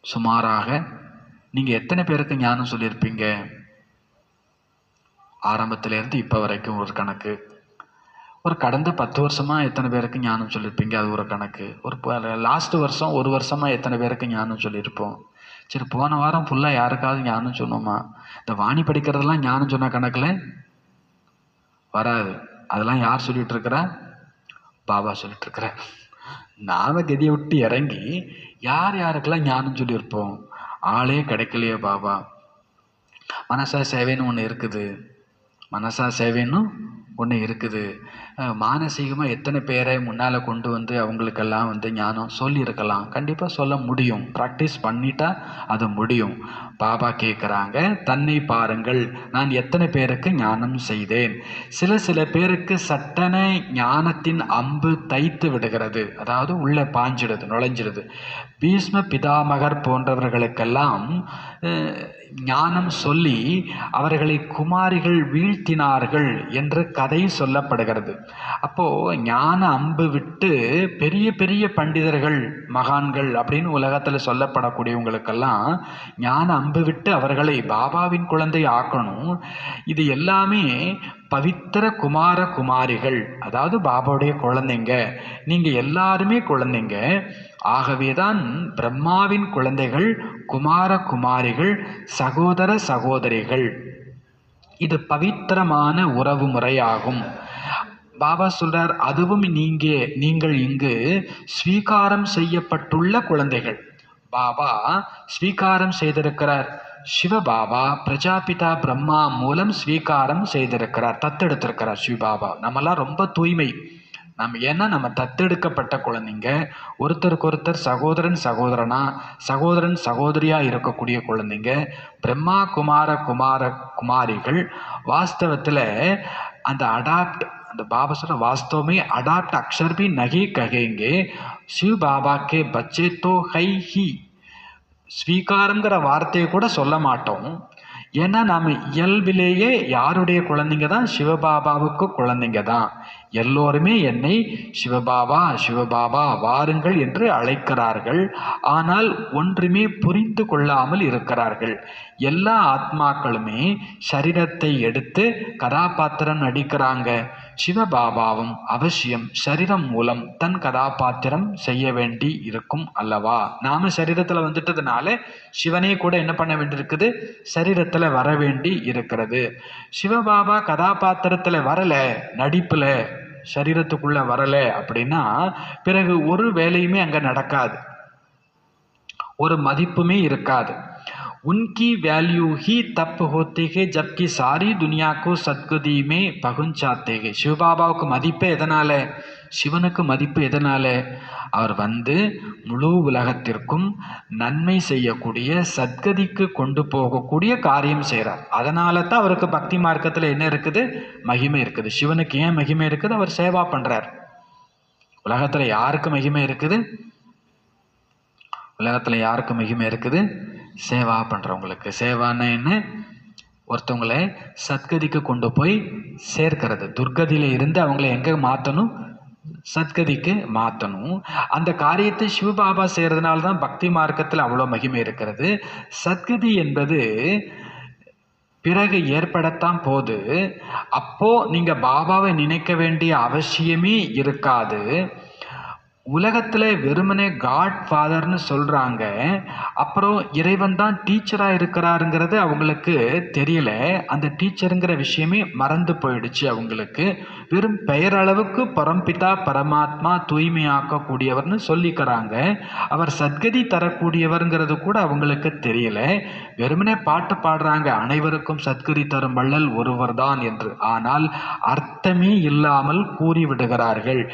S1: சுமாராக நீங்கள் எத்தனை பேருக்கு ஞானம் சொல்லியிருப்பீங்க? ஆரம்பத்திலேருந்து இப்போ வரைக்கும் ஒரு கணக்கு. ஒரு கடந்த 10 வருஷமாக எத்தனை பேருக்கு ஞானம் சொல்லியிருப்பீங்க? அது ஒரு கணக்கு. ஒரு லாஸ்ட் வருஷம், ஒரு வருஷமாக எத்தனை பேருக்கு ஞானம் சொல்லியிருப்போம்? சரி, போன வாரம் ஃபுல்லாக யாருக்காவது ஞானம் சொன்னோமா? இந்த வாணி படிக்கிறதெல்லாம் ஞானம் சொன்ன கணக்கில் வராது. அதெல்லாம் யார் சொல்லிட்டு இருக்கிறா? பாபா சொல்லிட்டு இருக்கிற. நாம கதியை விட்டு இறங்கி யாருக்கெல்லாம் ஞானம் சொல்லியிருப்போம்? ஆளே கிடைக்கலையே பாபா. மனசா சேவைன்னு ஒன்று இருக்குது. மானசீகமாக எத்தனை பேரை முன்னால் கொண்டு வந்து அவங்களுக்கெல்லாம் ஞானம் சொல்லியிருக்கலாம். கண்டிப்பாக சொல்ல முடியும். ப்ராக்டிஸ் பண்ணிட்டா அது முடியும். பாபா கேட்குறாங்க, தன்னை பாருங்கள், நான் எத்தனை பேருக்கு ஞானம் செய்தேன். சில பேருக்கு சட்டன ஞானத்தின் அம்பு தைத்து விடுகிறது, அதாவது உள்ளே நுழைஞ்சிடுது. பீஷ்ம பிதாமகர் போன்றவர்களுக்கெல்லாம் ஞானம் சொல்லி அவர்களை குமாரிகள் வீழ்த்தினார்கள் என்று கதை சொல்லப்படுகிறது. அப்போ ஞான அம்பு விட்டு பெரிய பெரிய பண்டிதர்கள் மகான்கள் அப்படின்னு உலகத்தில் சொல்லப்படக்கூடியவங்களுக்கெல்லாம் ஞான அம்பு விட்டு அவர்களை பாபாவின் குழந்தை ஆக்கணும். இது எல்லாமே பவித்திர குமார குமாரிகள், அதாவது பாபாவுடைய குழந்தைங்க. நீங்க எல்லாருமே குழந்தைங்க. ஆகவேதான் பிரம்மாவின் குழந்தைகள், குமார குமாரிகள், சகோதர சகோதரிகள். இது பவித்திரமான உறவு முறையாகும். பாபா சொல்றார், அதுவும் நீங்கள் இங்கு ஸ்வீகாரம் செய்யப்பட்டுள்ள குழந்தைகள். பாபா ஸ்வீகாரம் செய்திருக்கிறார். சிவபாபா பிரஜாபிதா பிரம்மா மூலம் ஸ்வீகாரம் செய்திருக்கிறார், தத்தெடுத்திருக்கிறார் சிவபாபா. நம்மெல்லாம் ரொம்ப தூய்மை. ஏன்னா நம்ம தத்தெடுக்கப்பட்ட குழந்தைங்க. ஒருத்தருக்கு ஒருத்தர் சகோதரன் சகோதரியா இருக்கக்கூடிய குழந்தைங்க. பிரம்மா குமார குமாரிகள். வாஸ்தவத்தில் அந்த அடாப்ட், அந்த பாபா சொல்ற வாஸ்தவமே अडाप्ट अक्षर भी नहीं कहेंगे, शिव बाबा के बच्चे तो है ही. ஸ்வீகாரங்கிற வார்த்தையை கூட சொல்ல மாட்டோம். ஏன்னா நாம் இயல்பிலேயே யாருடைய குழந்தைங்க தான்? சிவபாபாவுக்கு குழந்தைங்க தான். எல்லோருமே என்னை சிவபாபா சிவபாபா வாருங்கள் என்று அழைக்கிறார்கள். ஆனால் ஒன்றுமே புரிந்து கொள்ளாமல் இருக்கிறார்கள். எல்லா ஆத்மாக்களுமே சரீரத்தை எடுத்து கதாபாத்திரம் நடிக்கிறாங்க. சிவபாபாவும் அவசியம் சரீரம் மூலம் தன் கதாபாத்திரம் செய்ய வேண்டி இருக்கும் அல்லவா? நாம சரீரத்தில் வந்துட்டதுனால சிவனே கூட என்ன பண்ண வேண்டியிருக்குது? சரீரத்தில் வர வேண்டி இருக்கிறது. சிவபாபா கதாபாத்திரத்தில் வரல, நடிப்புல சரீரத்துக்குள்ள வரல அப்படின்னா பிறகு ஒரு வேலையுமே அங்க நடக்காது, ஒரு மதிப்புமே இருக்காது. उनकी वैल्यू ही तब होती है जबकि सारी दुनिया को सद्गति में पहुंचाते हैं. சிவபாபாவுக்கு மதிப்பு எதனால? சிவனுக்கு மதிப்பு எதனால? அவர் முழு உலகத்திற்கும் நன்மை செய்யக்கூடிய சத்கதிக்கு கொண்டு போகக்கூடிய காரியம் செய்கிறார். அதனால தான் அவருக்கு பக்தி மார்க்கத்தில் என்ன இருக்குது? மகிமை இருக்குது. சிவனுக்கு ஏன் மகிமை இருக்குது? அவர் சேவா பண்றார். உலகத்தில் யாருக்கு மகிமை இருக்குது? உலகத்தில் யாருக்கு மகிமை இருக்குது? சேவா பண்ணுறவங்களுக்கு. சேவான்னா என்ன? ஒருத்தவங்களை சத்கதிக்கு கொண்டு போய் சேர்க்கிறது. துர்கதியில் இருந்து அவங்கள எங்கே மாற்றணும்? சத்கதிக்கு மாற்றணும். அந்த காரியத்தை சிவபாபா செய்கிறதுனால தான் பக்தி மார்க்கத்தில் அவ்வளோ மகிமை இருக்கிறது. சத்கதி என்பது பிறகு ஏற்படத்தான் போது. அப்போ நீங்கள் பாபாவை நினைக்க வேண்டிய அவசியமே இருக்காது. உலகத்தில் வெறுமனே காட் ஃபாதர்னு சொல்கிறாங்க. அப்புறம் இறைவன் தான் டீச்சராக இருக்கிறாருங்கிறது அவங்களுக்கு தெரியல. அந்த டீச்சருங்கிற விஷயமே மறந்து போயிடுச்சு அவங்களுக்கு. வெறும் பெயரளவுக்கு பரம்பிதா பரமாத்மா தூய்மையாக்கக்கூடியவர்னு சொல்லிக்கிறாங்க. அவர் சத்கதி தரக்கூடியவர்ங்கிறது கூட அவங்களுக்கு தெரியல. வெறுமனே பாட்டு பாடுறாங்க, அனைவருக்கும் சத்கதி தரும் வள்ளல் ஒருவர் தான் என்று. ஆனால் அர்த்தமே இல்லாமல் கூறிவிடுகிறார்கள்.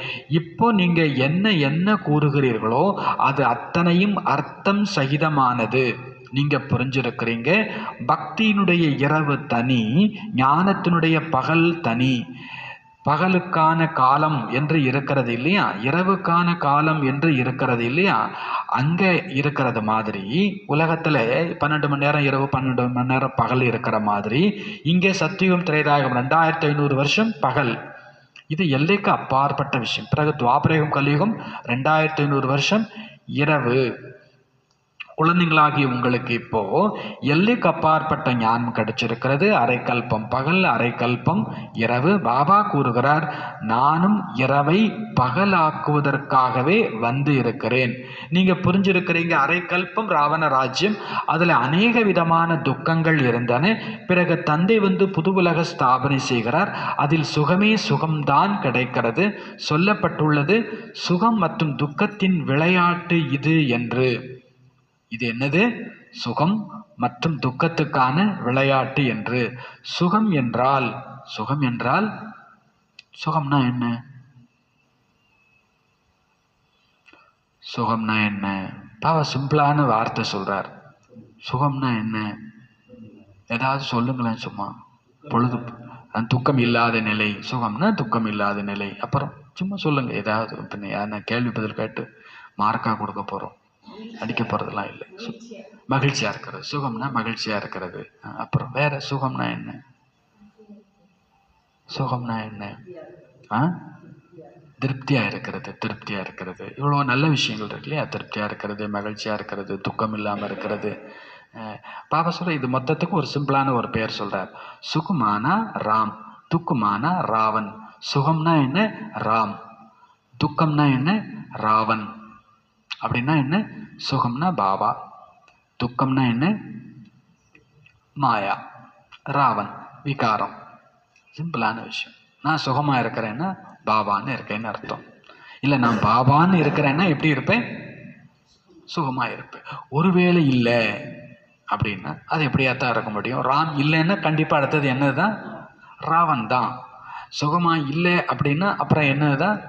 S1: இப்போ நீங்கள் என்ன கூறுகிறீர்களோ அது அத்தனையும் அர்த்தம் சகிதமானது. நீங்க புரிஞ்சிருக்கிறீங்க. பக்தியினுடைய இரவு தனி, ஞானத்தினுடைய பகல் தனி. பகலுக்கான காலம் என்று இருக்கிறது இல்லையா, இரவுக்கான காலம் என்று இருக்கிறது இல்லையா, அங்கே இருக்கிறது மாதிரி உலகத்தில் 12 மணி நேரம் இரவு, 12 மணி நேரம் பகல் இருக்கிற மாதிரி இங்கே சத்தியுகம் திரேதாயுகம் 2500 வருஷம் பகல். இது எல்லைக்கு அப்பாற்பட்ட விஷயம். பிறகு துவாபரயுகம் கலியுகம் 2500 வருஷம் இரவு. குழந்தைங்களாகிய உங்களுக்கு இப்போ எல்லைக்கு அப்பாற்பட்ட ஞானம் கிடைச்சிருக்கிறது. அரைக்கல்பம் பகல், அரைக்கல்பம் இரவு. பாபா கூறுகிறார், நானும் இரவை பகலாக்குவதற்காகவே வந்து இருக்கிறேன். நீங்க புரிஞ்சிருக்கிறீங்க. அரைக்கல்பம் ராவண ராஜ்யம், அதுல அநேக விதமான துக்கங்கள் இருந்தன. பிறகு தந்தை புது உலக ஸ்தாபனை செய்கிறார். அதில் சுகமே சுகம்தான் கிடைக்கிறது. சொல்லப்பட்டுள்ளது சுகம் மற்றும் துக்கத்தின் விளையாட்டு இது என்று. இது என்னது? சுகம் மற்றும் துக்கத்துக்கான விளையாட்டு என்று. சுகம்னா என்ன? சுகம்னா என்ன? பாவ சிம்பிளான வார்த்தை சொல்றார். சுகம்னா என்ன? ஏதாவது சொல்லுங்களேன் சும்மா. பொழுது துக்கம் இல்லாத நிலை. சுகம்னா துக்கம் இல்லாத நிலை. அப்புறம் சும்மா சொல்லுங்க ஏதாவது. பின்ன கேள்வி பதில் கேட்டு மார்க்காக கொடுக்க போறோம், அடிக்க போறதெல்லாம் இல்லை. மகிழ்ச்சியா இருக்கிறது. சுகம்னா மகிழ்ச்சியா இருக்கிறது. அப்புறம் வேற சுகம்னா என்ன? சுகம்னா என்ன? ஆ திருப்தியாக இருக்கிறது, திருப்தியாக இருக்கிறது. இவ்வளோ நல்ல விஷயங்கள் இருக்கு இல்லையா? திருப்தியாக இருக்கிறது, மகிழ்ச்சியாக இருக்கிறது, துக்கம் இல்லாமல் இருக்கிறது. பாபா சொல்ற இது மொத்தத்துக்கு ஒரு சிம்பிளான ஒரு பெயர் சொல்றார். சுகுமானா ராம், துக்குமானா ராவன். சுகம்னா என்ன? ராம். துக்கம்னா என்ன? ராவன். அப்படின்னா என்ன? சுகம்னா பாபா, துக்கம்னா என்ன? மாயா, ராவன் விகாரம். சிம்பிளான விஷயம். நான் சுகமாக இருக்கிறேன்னா பாபான்னு இருக்கேன்னு அர்த்தம். இல்லை நான் பாபான்னு இருக்கிறேன்னா எப்படி இருப்பேன்? சுகமாக இருப்பேன். ஒருவேளை இல்லை அப்படின்னா அது எப்படியாத்தான் இருக்க முடியும்? ராம் இல்லைன்னா கண்டிப்பாக அடுத்தது என்னது தான்? ராவன் தான். சுகமாக இல்லை அப்படின்னா அப்புறம் என்னது தான்?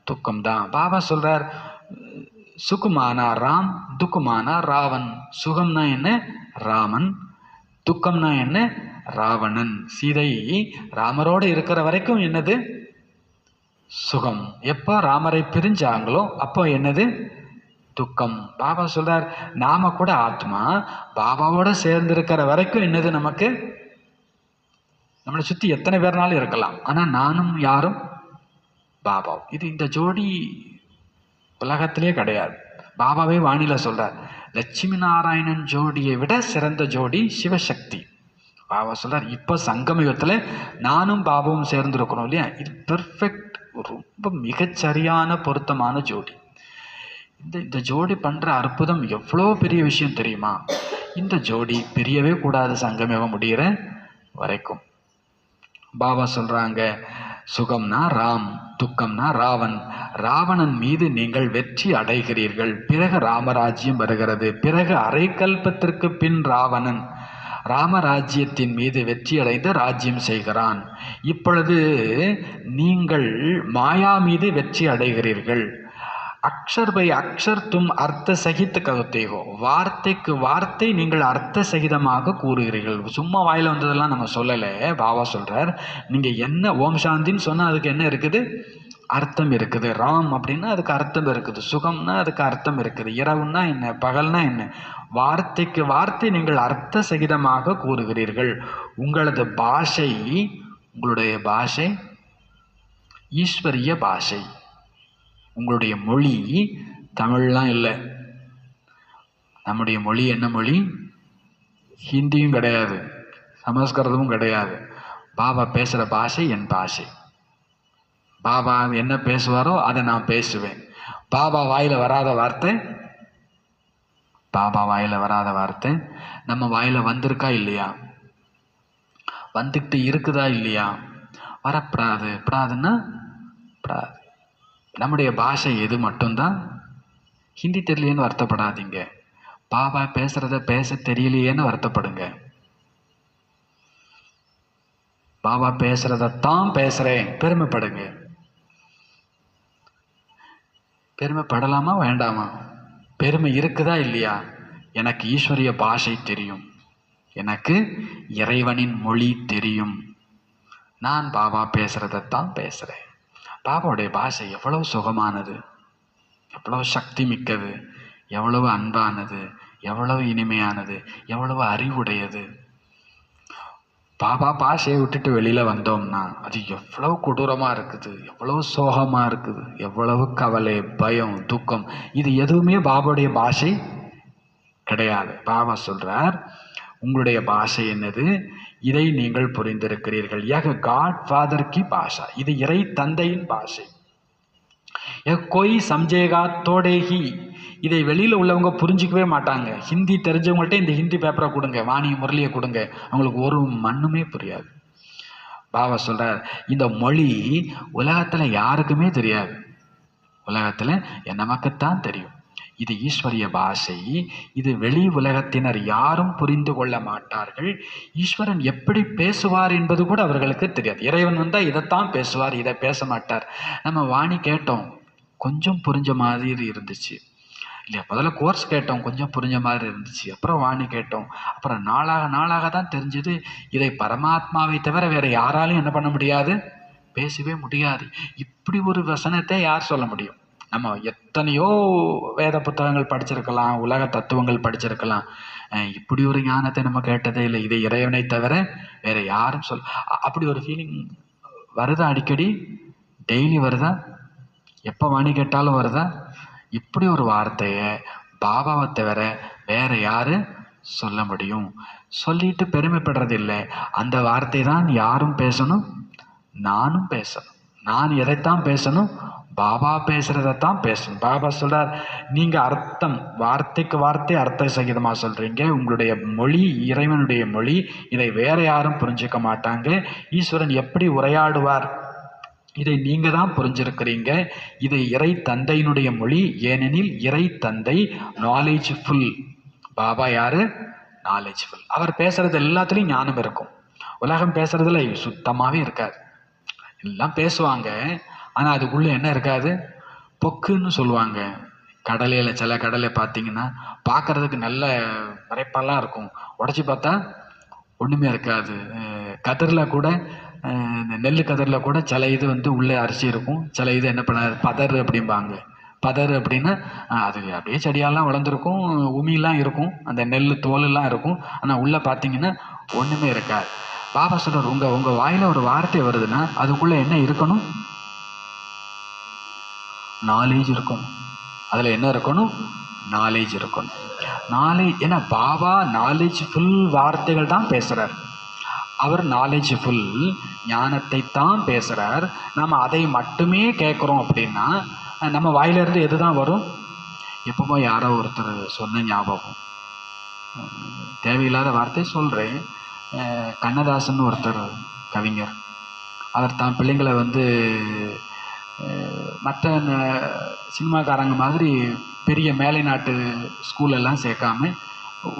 S1: துக்கம் தான். பாபா சொல்கிறார், சுகுமானா ராம், துக்குமானா ராவன். சுகம்னா என்ன? ராமன். துக்கம்னா என்ன? ராவணன். சீதை ராமரோடு இருக்கிற வரைக்கும் என்னது? சுகம். எப்போ ராமரை பிரிஞ்சாங்களோ அப்போ என்னது? துக்கம். பாபா சொல்றார், நாம கூட ஆத்மா பாபாவோட சேர்ந்து இருக்கிற வரைக்கும் என்னது நமக்கு? நம்மளை சுற்றி எத்தனை பேர்னாலும் இருக்கலாம், ஆனால் நானும் யாரும்? பாபா. இது இந்த ஜோடி உலகத்திலே கிடையாது. பாபாவே வானிலை சொல்றார், லட்சுமி நாராயணன் ஜோடியை விட சிறந்த ஜோடி சிவசக்தி. பாபா சொல்றார், இப்போ சங்கமயுகத்தில் நானும் பாபாவும் சேர்ந்துருக்கிறோம் இல்லையா? இது பெர்ஃபெக்ட், ரொம்ப மிகச்சரியான பொருத்தமான ஜோடி. இந்த ஜோடி பண்ணுற அற்புதம் எவ்வளோ பெரிய விஷயம் தெரியுமா? இந்த ஜோடி பிரியவே கூடாது சங்கமயுகம் முடிகிற வரைக்கும். பாபா சொல்கிறாங்க, சுகம்னா ராம், துக்கம்னா ராவன். ராவணன் மீது நீங்கள் வெற்றி அடைகிறீர்கள், பிறகு ராமராஜ்யம் வருகிறது. பிறகு அரைக்கல்பத்திற்கு பின் ராவணன் ராமராஜ்யத்தின் மீது வெற்றி அடைந்து ராஜ்யம் செய்கிறான். இப்பொழுது நீங்கள் மாயா மீது வெற்றி அடைகிறீர்கள். அக்ஷர் பை அக்ஷர் தும் அர்த்த சகித் கருத்தேகோ. வார்த்தைக்கு வார்த்தை நீங்கள் அர்த்த சகிதமாக கூறுகிறீர்கள். சும்மா வாயில் வந்ததெல்லாம் நம்ம சொல்லலை. பாபா சொல்கிறார், நீங்கள் என்ன ஓம் சாந்தின்னு சொன்னால் அதுக்கு என்ன இருக்குது? அர்த்தம் இருக்குது. ராம் அப்படின்னா அதுக்கு அர்த்தம் இருக்குது. சுகம்னா அதுக்கு அர்த்தம் இருக்குது. இரவுன்னா என்ன, பகல்னா என்ன? வார்த்தைக்கு வார்த்தை நீங்கள் அர்த்த சகிதமாக கூறுகிறீர்கள். உங்களது பாஷை, உங்களுடைய பாஷை ஈஸ்வரிய பாஷை. உங்களுடைய மொழி தமிழ்லாம் இல்லை. நம்முடைய மொழி என்ன மொழி? ஹிந்தியும் கிடையாது, சமஸ்கிருதமும் கிடையாது. பாபா பேசுகிற பாஷை என் பாஷை. பாபா என்ன பேசுவாரோ அதை நான் பேசுவேன். பாபா வாயில் வராத வார்த்தை, பாபா வாயில் வராத வார்த்தை நம்ம வாயில் வந்திருக்கா இல்லையா? வந்துக்கிட்டு இருக்குதா இல்லையா? வரப்படாது. படாதுன்னா படாது. நம்முடைய பாஷை எது மட்டும்தான். ஹிந்தி தெரியலையேன்னு வருத்தப்படாதீங்க. பாபா பேசுகிறத பேச தெரியலையேன்னு வருத்தப்படுங்க. பாபா பேசுகிறதான் பேசுகிறேன் பெருமைப்படுங்க. பெருமைப்படலாமா வேண்டாமா? பெருமை இருக்குதா இல்லையா? எனக்கு ஈஸ்வரிய பாஷை தெரியும், எனக்கு இறைவனின் மொழி தெரியும், நான் பாபா பேசுகிறதான் பேசுகிறேன். பாபாவுடைய பாஷை எவ்வளவு சுகமானது, எவ்வளவு சக்தி மிக்கது, எவ்வளவு அன்பானது, எவ்வளவு இனிமையானது, எவ்வளவு அறிவுடையது. பாபா பாஷையை விட்டுட்டு வெளியில் வந்தோம்னா அது எவ்வளவு கொடூரமாக இருக்குது, எவ்வளவு சோகமாக இருக்குது, எவ்வளவு கவலை, பயம், துக்கம். இது எதுவுமே பாபாவுடைய பாஷை கிடையாது. பாபா சொல்கிறார், உங்களுடைய பாஷை என்னது? இதை நீங்கள் புரிந்திருக்கிறீர்கள். காட் ஃபாதர் கி பாஷா, இது இறை தந்தையின் பாஷை. கோய் சம்ஜேகா தோடேகி, இதை வெளியில் உள்ளவங்க புரிஞ்சிக்கவே மாட்டாங்க. ஹிந்தி தெரிஞ்சவங்கள்ட்ட இந்த ஹிந்தி பேப்பரை கொடுங்க, வாணி முரளியை கொடுங்க, அவங்களுக்கு ஒரு மண்ணுமே புரியாது. பாபா சொல்கிறார், இந்த மொழி உலகத்தில் யாருக்குமே தெரியாது, உலகத்தில் நமக்குத்தான் தெரியும். இது ஈஸ்வரிய பாஷை. இது வெளி உலகத்தினர் யாரும் புரிந்து கொள்ள மாட்டார்கள். ஈஸ்வரன் எப்படி பேசுவார் என்பது கூட அவர்களுக்கு தெரியாது. இறைவன் வந்தால் இதைத்தான் பேசுவார், இதை பேச மாட்டார். நம்ம வாணி கேட்டோம், கொஞ்சம் புரிஞ்ச மாதிரி இருந்துச்சு இல்லையா? முதல்ல கோர்ஸ் கேட்டோம், கொஞ்சம் புரிஞ்ச மாதிரி இருந்துச்சு. அப்புறம் வாணி கேட்டோம், அப்புறம் நாளாக தான் தெரிஞ்சது, இதை பரமாத்மாவை தவிர வேறு யாராலையும் என்ன பண்ண முடியாது, பேசவே முடியாது. இப்படி ஒரு வசனத்தை யார் சொல்ல முடியும்? நம்ம எத்தனையோ வேத புத்தகங்கள் படிச்சிருக்கலாம், உலக தத்துவங்கள் படிச்சிருக்கலாம், இப்படி ஒரு ஞானத்தை நம்ம கேட்டதே இல்லை. இதை இறைவனை தவிர வேற யாரும் அப்படி ஒரு ஃபீலிங் வருதா அடிக்கடி? டெய்லி வருதா? எப்போ மணி கேட்டாலும் வருதா? இப்படி ஒரு வார்த்தையை பாபாவை தவிர வேற யாரு சொல்ல முடியும்? சொல்லிட்டு பெருமைப்படுறது இல்லை. அந்த வார்த்தை தான் யாரும் பேசணும், நானும் பேசணும். நான் எதைத்தான் பேசணும்? பாபா பேசுறதைத்தான் பேசணும். பாபா சொல்றார், நீங்க அர்த்தம் வார்த்தைக்கு வார்த்தை அர்த்த சகிதமா சொல்றீங்க. உங்களுடைய மொழி இறைவனுடைய மொழி, இதை வேற யாரும் புரிஞ்சுக்க மாட்டாங்க. ஈஸ்வரன் எப்படி உரையாடுவார், இதை நீங்க தான் புரிஞ்சிருக்கிறீங்க. இது இறை தந்தையினுடைய மொழி. ஏனெனில் இறை தந்தை நாலேஜ்ஃபுல். பாபா யாரு? நாலேஜ்ஃபுல். அவர் பேசுறது எல்லாத்துலேயும் ஞானம் இருக்கும். உலகம் பேசுறதுல சுத்தமாகவே இருக்காது. எல்லாம் பேசுவாங்க, ஆனால் அதுக்குள்ளே என்ன இருக்காது? பொக்குன்னு சொல்லுவாங்க. கடலையில் சில கடலை பார்த்தீங்கன்னா பார்க்கறதுக்கு நல்ல மறைப்பெல்லாம் இருக்கும், உடச்சி பார்த்தா ஒன்றுமே இருக்காது. கதிரில் கூட இந்த நெல் கதிரில் கூட சில இது உள்ளே அரிசி இருக்கும், சில இது என்ன பண்ண பதறு அப்படிம்பாங்க. பதறு அப்படின்னா அது அப்படியே செடியெல்லாம் வளர்ந்துருக்கும், உமியெல்லாம் இருக்கும், அந்த நெல் தோலெல்லாம் இருக்கும், ஆனால் உள்ளே பார்த்தீங்கன்னா ஒன்றுமே இருக்காது. பாபா சொல்கிறார், உங்கள் வாயில் ஒரு வார்த்தை வருதுன்னா அதுக்குள்ளே என்ன இருக்கணும்? நாலேஜ் இருக்கணும். அதில் என்ன இருக்கணும்? நாலேஜ் இருக்கணும். நாலேஜ். ஏன்னா பாபா நாலேஜ்ஃபுல் வார்த்தைகள் தான் பேசுகிறார். அவர் நாலேஜ்ஃபுல் ஞானத்தை தான் பேசுகிறார். நம்ம அதை மட்டுமே கேட்குறோம் அப்படின்னா நம்ம வாயிலிருந்து எது தான் வரும்? எப்பவுமே யாரோ ஒருத்தர் சொன்ன ஞாபகம், தேவையில்லாத வார்த்தை சொல்கிறேன். கண்ணதாசன் ஒருத்தர் கவிஞர், அவர் தான் பிள்ளைங்களை மற்ற சினிமாக்காரங்க மாதிரி பெரிய மேலை நாட்டு ஸ்கூலெல்லாம் சேர்க்காம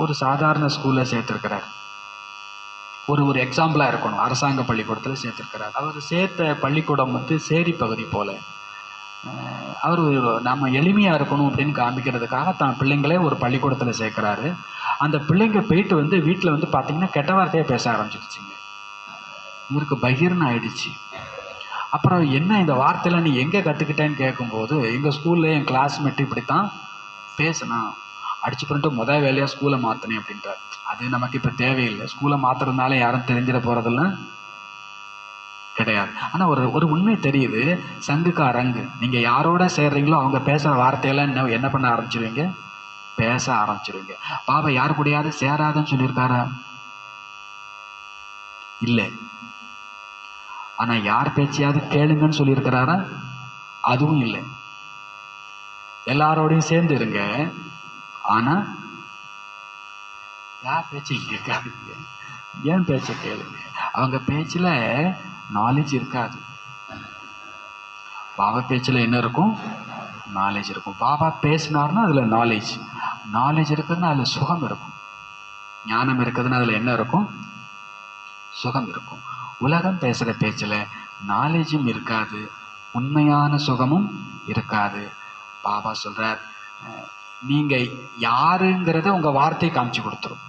S1: ஒரு சாதாரண ஸ்கூலில் சேர்த்துருக்கிறார். ஒரு எக்ஸாம்பிளாக இருக்கணும், அரசாங்க பள்ளிக்கூடத்தில் சேர்த்துருக்கிறார். அவர் சேர்த்த பள்ளிக்கூடம் சேரி பகுதி போல். அவர் நம்ம எளிமையாக இருக்கணும் அப்படின்னு காமிக்கிறதுக்காக தான் பிள்ளைங்களே ஒரு பள்ளிக்கூடத்தில் சேர்க்குறாரு. அந்த பிள்ளைங்க போயிட்டு வீட்டில் பார்த்திங்கன்னா கெட்ட வார்த்தையை பேச ஆரம்பிச்சிடுச்சிங்க. இவருக்கு பகீர்னு ஆயிடுச்சு. அப்புறம் என்ன இந்த வார்த்தையில் நீ எங்கே கற்றுக்கிட்டேன்னு கேட்கும்போது, எங்கள் ஸ்கூலில் என் கிளாஸ்மேட்டு இப்படித்தான் பேசினா, அடிச்சு பண்ணிட்டு முதல் வேலையாக ஸ்கூலை மாற்றினேன் அப்படின்றார். அது நமக்கு இப்போ தேவையில்லை. ஸ்கூலை மாற்றுறதுனால யாரும் தெரிஞ்சிட போகிறதில்ல கிடையாது. ஆனால் ஒரு உண்மை தெரியுது, சங்குக்கு அரங்கு. நீங்கள் யாரோட சேர்றீங்களோ அவங்க பேசுகிற வார்த்தையெல்லாம் என்ன பண்ண ஆரம்பிச்சிருவீங்க? பேச ஆரம்பிச்சிருவீங்க. பாபா யாரு கூடயாவது சேராதுன்னு சொல்லியிருக்காரா? இல்லை. ஆனால் யார் பேச்சையாவது கேளுங்கன்னு சொல்லியிருக்கிறாரா? அதுவும் இல்லை. எல்லாரோடையும் சேர்ந்து இருங்க, ஆனால் யார் பேச்சையும் கேட்காதீங்க. ஏன் பேச்சை கேளுங்க? அவங்க பேச்சில் நாலேஜ் இருக்காது. பாபா பேச்சில் என்ன இருக்கும்? நாலேஜ் இருக்கும். பாபா பேசினார்னா அதில் நாலேஜ் இருக்குதுன்னா அதில் சுகம் இருக்கும். ஞானம் இருக்குதுன்னா அதில் என்ன இருக்கும்? சுகம் இருக்கும். உலகம் பேசுகிற பேச்சில் நாலேஜும் இருக்காது, உண்மையான சுகமும் இருக்காது. பாபா சொல்கிறார், நீங்கள் யாருங்கிறத உங்கள் வார்த்தை காமிச்சு கொடுத்துரும்.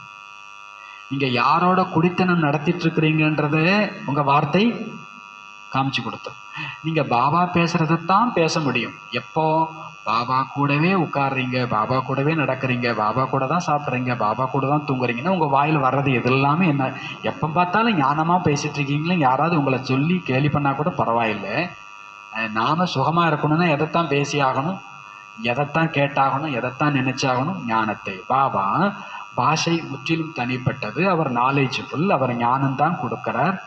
S1: நீங்கள் யாரோட குடித்தனம் நடத்திட்டு இருக்கிறீங்கன்றத உங்கள் வார்த்தை காமிச்சு கொடுத்துரும். நீங்கள் பாபா பேசுகிறதான் பேச முடியும். எப்போ? பாபா கூடவே உட்காடுறீங்க, பாபா கூடவே நடக்கிறீங்க, பாபா கூட தான் சாப்பிட்றீங்க, பாபா கூட தான் தூங்குறீங்கன்னா உங்கள் வாயில் வர்றது எது எல்லாமே என்ன? எப்போ பார்த்தாலும் ஞானமாக பேசிகிட்டு இருக்கீங்களே, யாராவது உங்களை சொல்லி கேலி பண்ணால் கூட பரவாயில்லை. நாம் சுகமாக இருக்கணும்னா எதைத்தான் பேசி ஆகணும், எதைத்தான் கேட்டாகணும், எதைத்தான் நினைச்சாகணும்? ஞானத்தை. பாபா பாஷை முற்றிலும் தனிப்பட்டது. அவர் நாலேஜ்ஃபுல், அவர் ஞானம்தான் கொடுக்கிறார்.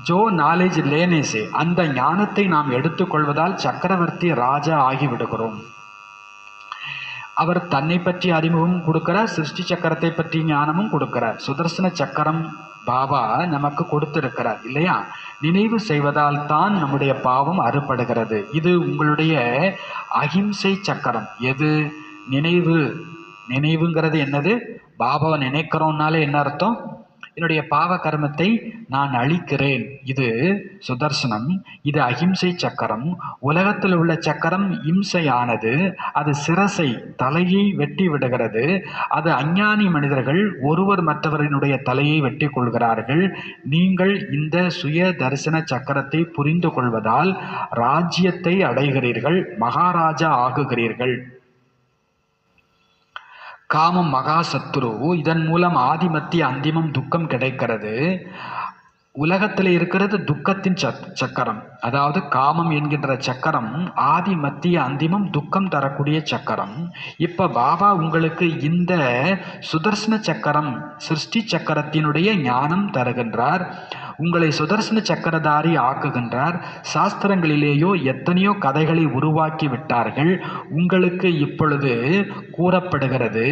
S1: ஜோ நாலேஜ் லேனேசே, அந்த ஞானத்தை நாம் எடுத்துக்கொள்வதால் சக்கரவர்த்தி ராஜா ஆகிவிடுகிறோம். அவர் தன்னை பற்றி அறிமுகமும் கொடுக்கிறார், சிருஷ்டி சக்கரத்தை பற்றி ஞானமும் கொடுக்கிறார். சுதர்சன சக்கரம் பாபா நமக்கு கொடுத்திருக்கிறார் இல்லையா? நினைவு செய்வதால் தான் நம்முடைய பாவம் அறுபடுகிறது. இது உங்களுடைய அகிம்சை சக்கரம். எது? நினைவுங்கிறது என்னது? பாபாவை நினைக்கிறோம்னாலே என்ன அர்த்தம்? என்னுடைய பாவ கர்மத்தை நான் அழிக்கிறேன். இது சுதர்சனம், இது அகிம்சை சக்கரம். உலகத்தில் உள்ள சக்கரம் இம்சையானது, அது சிரசை தலையை வெட்டி விடுகிறது. அது அஞ்ஞானி மனிதர்கள் ஒருவர் மற்றவரினுடைய தலையை வெட்டி கொள்கிறார்கள். நீங்கள் இந்த சுய தரிசன சக்கரத்தை புரிந்து கொள்வதால் ராஜ்யத்தை அடைகிறீர்கள், மகாராஜா ஆகுகிறீர்கள். காமம் மகா சத்ரு. இதன் மூலம் ஆதி மத்திய அந்திமம் துக்கம் கிடைக்கிறது. உலகத்தில் இருக்கிறது துக்கத்தின் சக்கரம். அதாவது காமம் என்கின்ற சக்கரம் ஆதி மத்திய அந்திமம் துக்கம் தரக்கூடிய சக்கரம். இப்ப பாபா உங்களுக்கு இந்த சுதர்சன சக்கரம், சிருஷ்டி சக்கரத்தினுடைய ஞானம் தருகின்றார். உங்களை சுதர்சன சக்கரதாரி ஆக்குகின்றார். சாஸ்திரங்களிலேயோ எத்தனையோ கதைகளை உருவாக்கி விட்டார்கள். உங்களுக்கு இப்பொழுது கூறப்படுகிறது,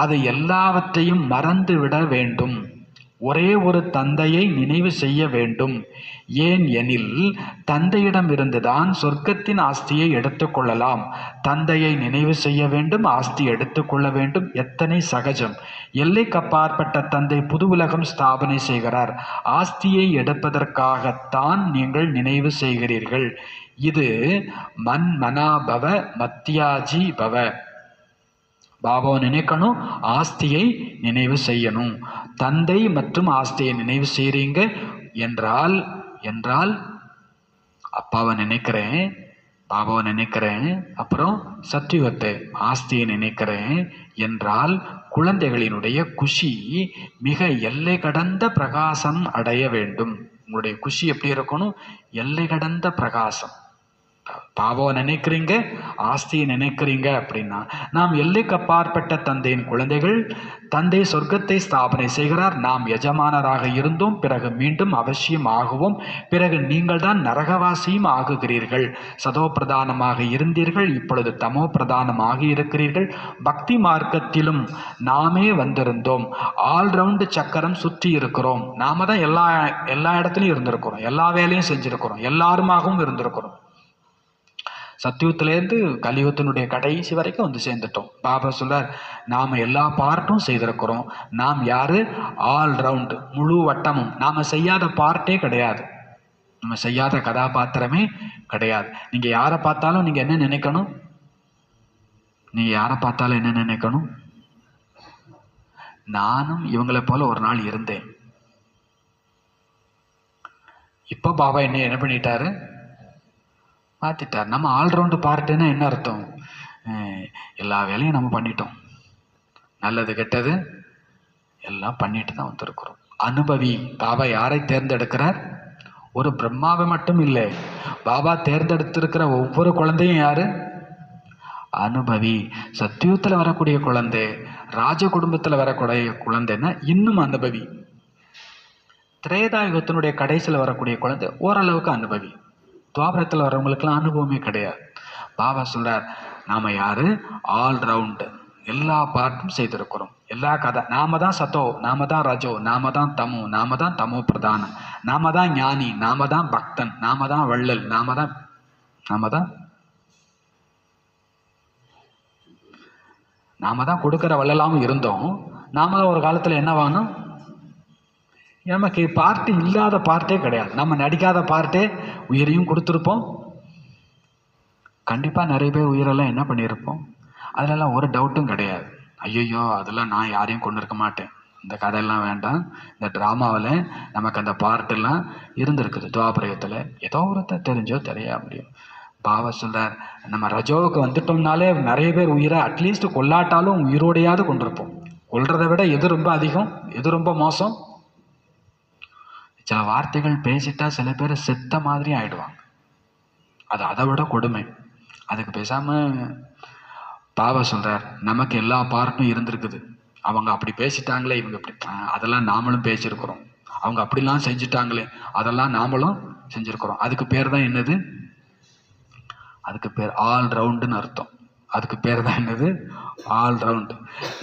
S1: அதை எல்லாவற்றையும் மறந்து விட வேண்டும். ஒரே ஒரு தந்தையை நினைவு செய்ய வேண்டும். ஏன் எனில் தந்தையிடம் இருந்துதான் சொர்க்கத்தின் ஆஸ்தியை எடுத்துக்கொள்ளலாம். தந்தையை நினைவு செய்ய வேண்டும், ஆஸ்தி எடுத்துக்கொள்ள வேண்டும். எத்தனை சகஜம்! எல்லைக்கு அப்பாற்பட்ட தந்தை புது உலகம் ஸ்தாபனை செய்கிறார். ஆஸ்தியை எடுப்பதற்காகத்தான் நீங்கள் நினைவு செய்கிறீர்கள். இது மன்மனாபவ மத்தியாஜி பவ. பாபாவை நினைக்கணும், ஆஸ்தியை நினைவு செய்யணும். தந்தை மற்றும் ஆஸ்தியை நினைவு செய்கிறீங்க என்றால் அப்பாவை நினைக்கிறேன், பாபாவை நினைக்கிறேன், அப்புறம் சத்தியுகத்தை ஆஸ்தியை நினைக்கிறேன் என்றால் குழந்தைகளினுடைய குஷி மிக எல்லை கடந்த பிரகாசம் அடைய வேண்டும். உங்களுடைய குஷி எப்படி இருக்கணும்? எல்லை கடந்த பிரகாசம். பாபாவை நினைக்கிறீங்க, ஆஸ்தியை நினைக்கிறீங்க அப்படின்னா நாம் எல்லைக்கு அப்பாற்பட்ட தந்தையின் குழந்தைகள். தந்தை சொர்க்கத்தை ஸ்தாபனை செய்கிறார். நாம் எஜமானராக இருந்தோம், பிறகு மீண்டும் அவசியம் ஆகுவோம். பிறகு நீங்கள் தான் நரகவாசியும் ஆகுகிறீர்கள். சதோ பிரதானமாக இருந்தீர்கள், இப்பொழுது தமோ பிரதானமாக இருக்கிறீர்கள். பக்தி மார்க்கத்திலும் நாமே வந்திருந்தோம். ஆல்ரவுண்டு சக்கரம் சுற்றி இருக்கிறோம். நாம தான் எல்லா இடத்துலையும் இருந்திருக்கிறோம், எல்லா வேலையும் செஞ்சிருக்கிறோம், எல்லாருமாகவும் இருந்திருக்கிறோம். சத்தியுகத்திலேருந்து கலியுகத்தினுடைய கடைசி வரைக்கும் வந்து சேர்ந்துட்டோம். பாபா சொல்றார், நாம் எல்லா பார்ட்டும் செய்திருக்கிறோம். நாம் யாரு? ஆல்ரவுண்டு, முழு வட்டமும். நாம் செய்யாத பார்ட்டே கிடையாது, நம்ம செய்யாத கதாபாத்திரமே கிடையாது. நீங்கள் யாரை பார்த்தாலும் நீங்கள் என்ன நினைக்கணும்? நீங்கள் யாரை பார்த்தாலும் என்ன நினைக்கணும்? நானும் இவங்களை போல ஒரு நாள் இருந்தேன். இப்போ பாபா என்ன பண்ணிட்டாரு? மாற்றிட்டார். நம்ம ஆல்ரவுண்டு பார்ட்டுன்னா என்ன அர்த்தம்? எல்லா வேலையும் நம்ம பண்ணிட்டோம், நல்லது கெட்டது எல்லாம் பண்ணிட்டு தான் வந்திருக்கிறோம். அனுபவி. பாபா யாரை தேர்ந்தெடுக்கிறார்? ஒரு பிரம்மாவை மட்டும் இல்லை, பாபா தேர்ந்தெடுத்திருக்கிற ஒவ்வொரு குழந்தையும் யாரு? அனுபவி. சத்தியுகத்தில் வரக்கூடிய குழந்தை, ராஜ குடும்பத்தில் வரக்கூடிய குழந்தைன்னா இன்னும் அனுபவி. திரேதாயுகத்தினுடைய கடைசியில் வரக்கூடிய குழந்தை ஓரளவுக்கு அனுபவி. துவாபரத்தில் வரவங்களுக்கெல்லாம் அனுபவமே கிடையாது. பாபா சொல்றார், நாம யாரு? ஆல்ரவுண்டு, எல்லா பார்ட்டும் செய்திருக்கிறோம். எல்லா கதை. நாம தான் சத்தோ, நாம தான் ரஜோ, நாம தான் தமோ, நாம தான் தமோ பிரதானம், நாம தான் ஞானி, நாம தான் பக்தன், நாம தான் வள்ளல், நாம தான் கொடுக்கிற வள்ளலாகவும் இருந்தோம். நாம தான் ஒரு காலத்தில் என்ன வாங்கணும்? நமக்கு பார்ட்டு இல்லாத பார்ட்டே கிடையாது. நம்ம நடிக்காத பார்ட்டே உயிரையும் கொடுத்துருப்போம். கண்டிப்பாக நிறைய பேர் உயிரெல்லாம் என்ன பண்ணியிருப்போம். அதிலெல்லாம் ஒரு டவுட்டும் கிடையாது. ஐயோ அதெல்லாம் நான் யாரையும் கொண்டு இருக்க மாட்டேன், இந்த கதையெல்லாம் வேண்டாம். இந்த ட்ராமாவில் நமக்கு அந்த பார்ட்டெல்லாம் இருந்திருக்குது. துவாபரயத்தில் ஏதோ ஒருத்தர் தெரிஞ்சோ தெரியா முடியும். பாபா சொல்றார், நம்ம ரஜோவுக்கு வந்துட்டோம்னாலே நிறைய பேர் உயிரை அட்லீஸ்ட் கொல்லாட்டாலும் உயிரோடையாவது கொண்டிருப்போம். கொல்றதை விட எது ரொம்ப அதிகம், எது ரொம்ப மோசம்? சில வார்த்தைகள் பேசிட்டா சில பேர் செத்த மாதிரி ஆயிடுவாங்க. அது அதை விட கொடுமை. அதுக்கு பேசாம பாபா சொல்றார், நமக்கு எல்லா பார்ட்டும் இருந்திருக்குது. அவங்க அப்படி பேசிட்டாங்களே, இவங்க இப்படி, அதெல்லாம் நாமளும் பேசியிருக்கிறோம். அவங்க அப்படிலாம் செஞ்சுட்டாங்களே, அதெல்லாம் நாமளும் செஞ்சிருக்கிறோம். அதுக்கு பேர் தான் என்னது? அதுக்கு பேர் ஆல்ரவுண்டுன்னு அர்த்தம். அதுக்கு பேர் தான் என்னது? ஆல்ரவுண்டு.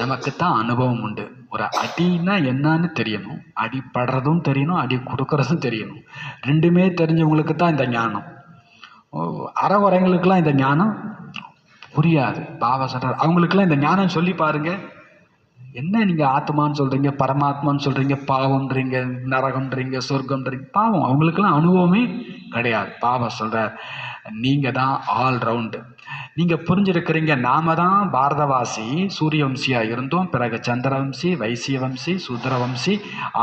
S1: நமக்கு தான் அனுபவம் உண்டு. ஒரு அடின்னா என்னன்னு தெரியணும், அடி படுறதும் தெரியணும், அடி கொடுக்கறதும் தெரியணும். ரெண்டுமே தெரிஞ்சவங்களுக்கு தான் இந்த ஞானம். அறகுறைங்களுக்கெல்லாம் இந்த ஞானம் புரியாது. பாபா சொல்றார், அவங்களுக்கெல்லாம் இந்த ஞானம் சொல்லி பாருங்க. என்ன நீங்கள் ஆத்மான்னு சொல்கிறீங்க, பரமாத்மான்னு சொல்கிறீங்க, பாவம்ன்றீங்க, நரகம்ன்றீங்க, சொர்க்கம்ன்றீங்க. பாவம் அவங்களுக்கெல்லாம் அனுபவமே கிடையாது. பாபா சொல்கிறார், நீங்கள் தான் ஆல்ரவுண்டு. நீங்கள் புரிஞ்சிருக்கிறீங்க, நாம தான் பாரதவாசி, சூரியவம்சியாக இருந்தோம், பிறகு சந்திரவம்சி, வைசியவம்சி, சூத்திரவம்சி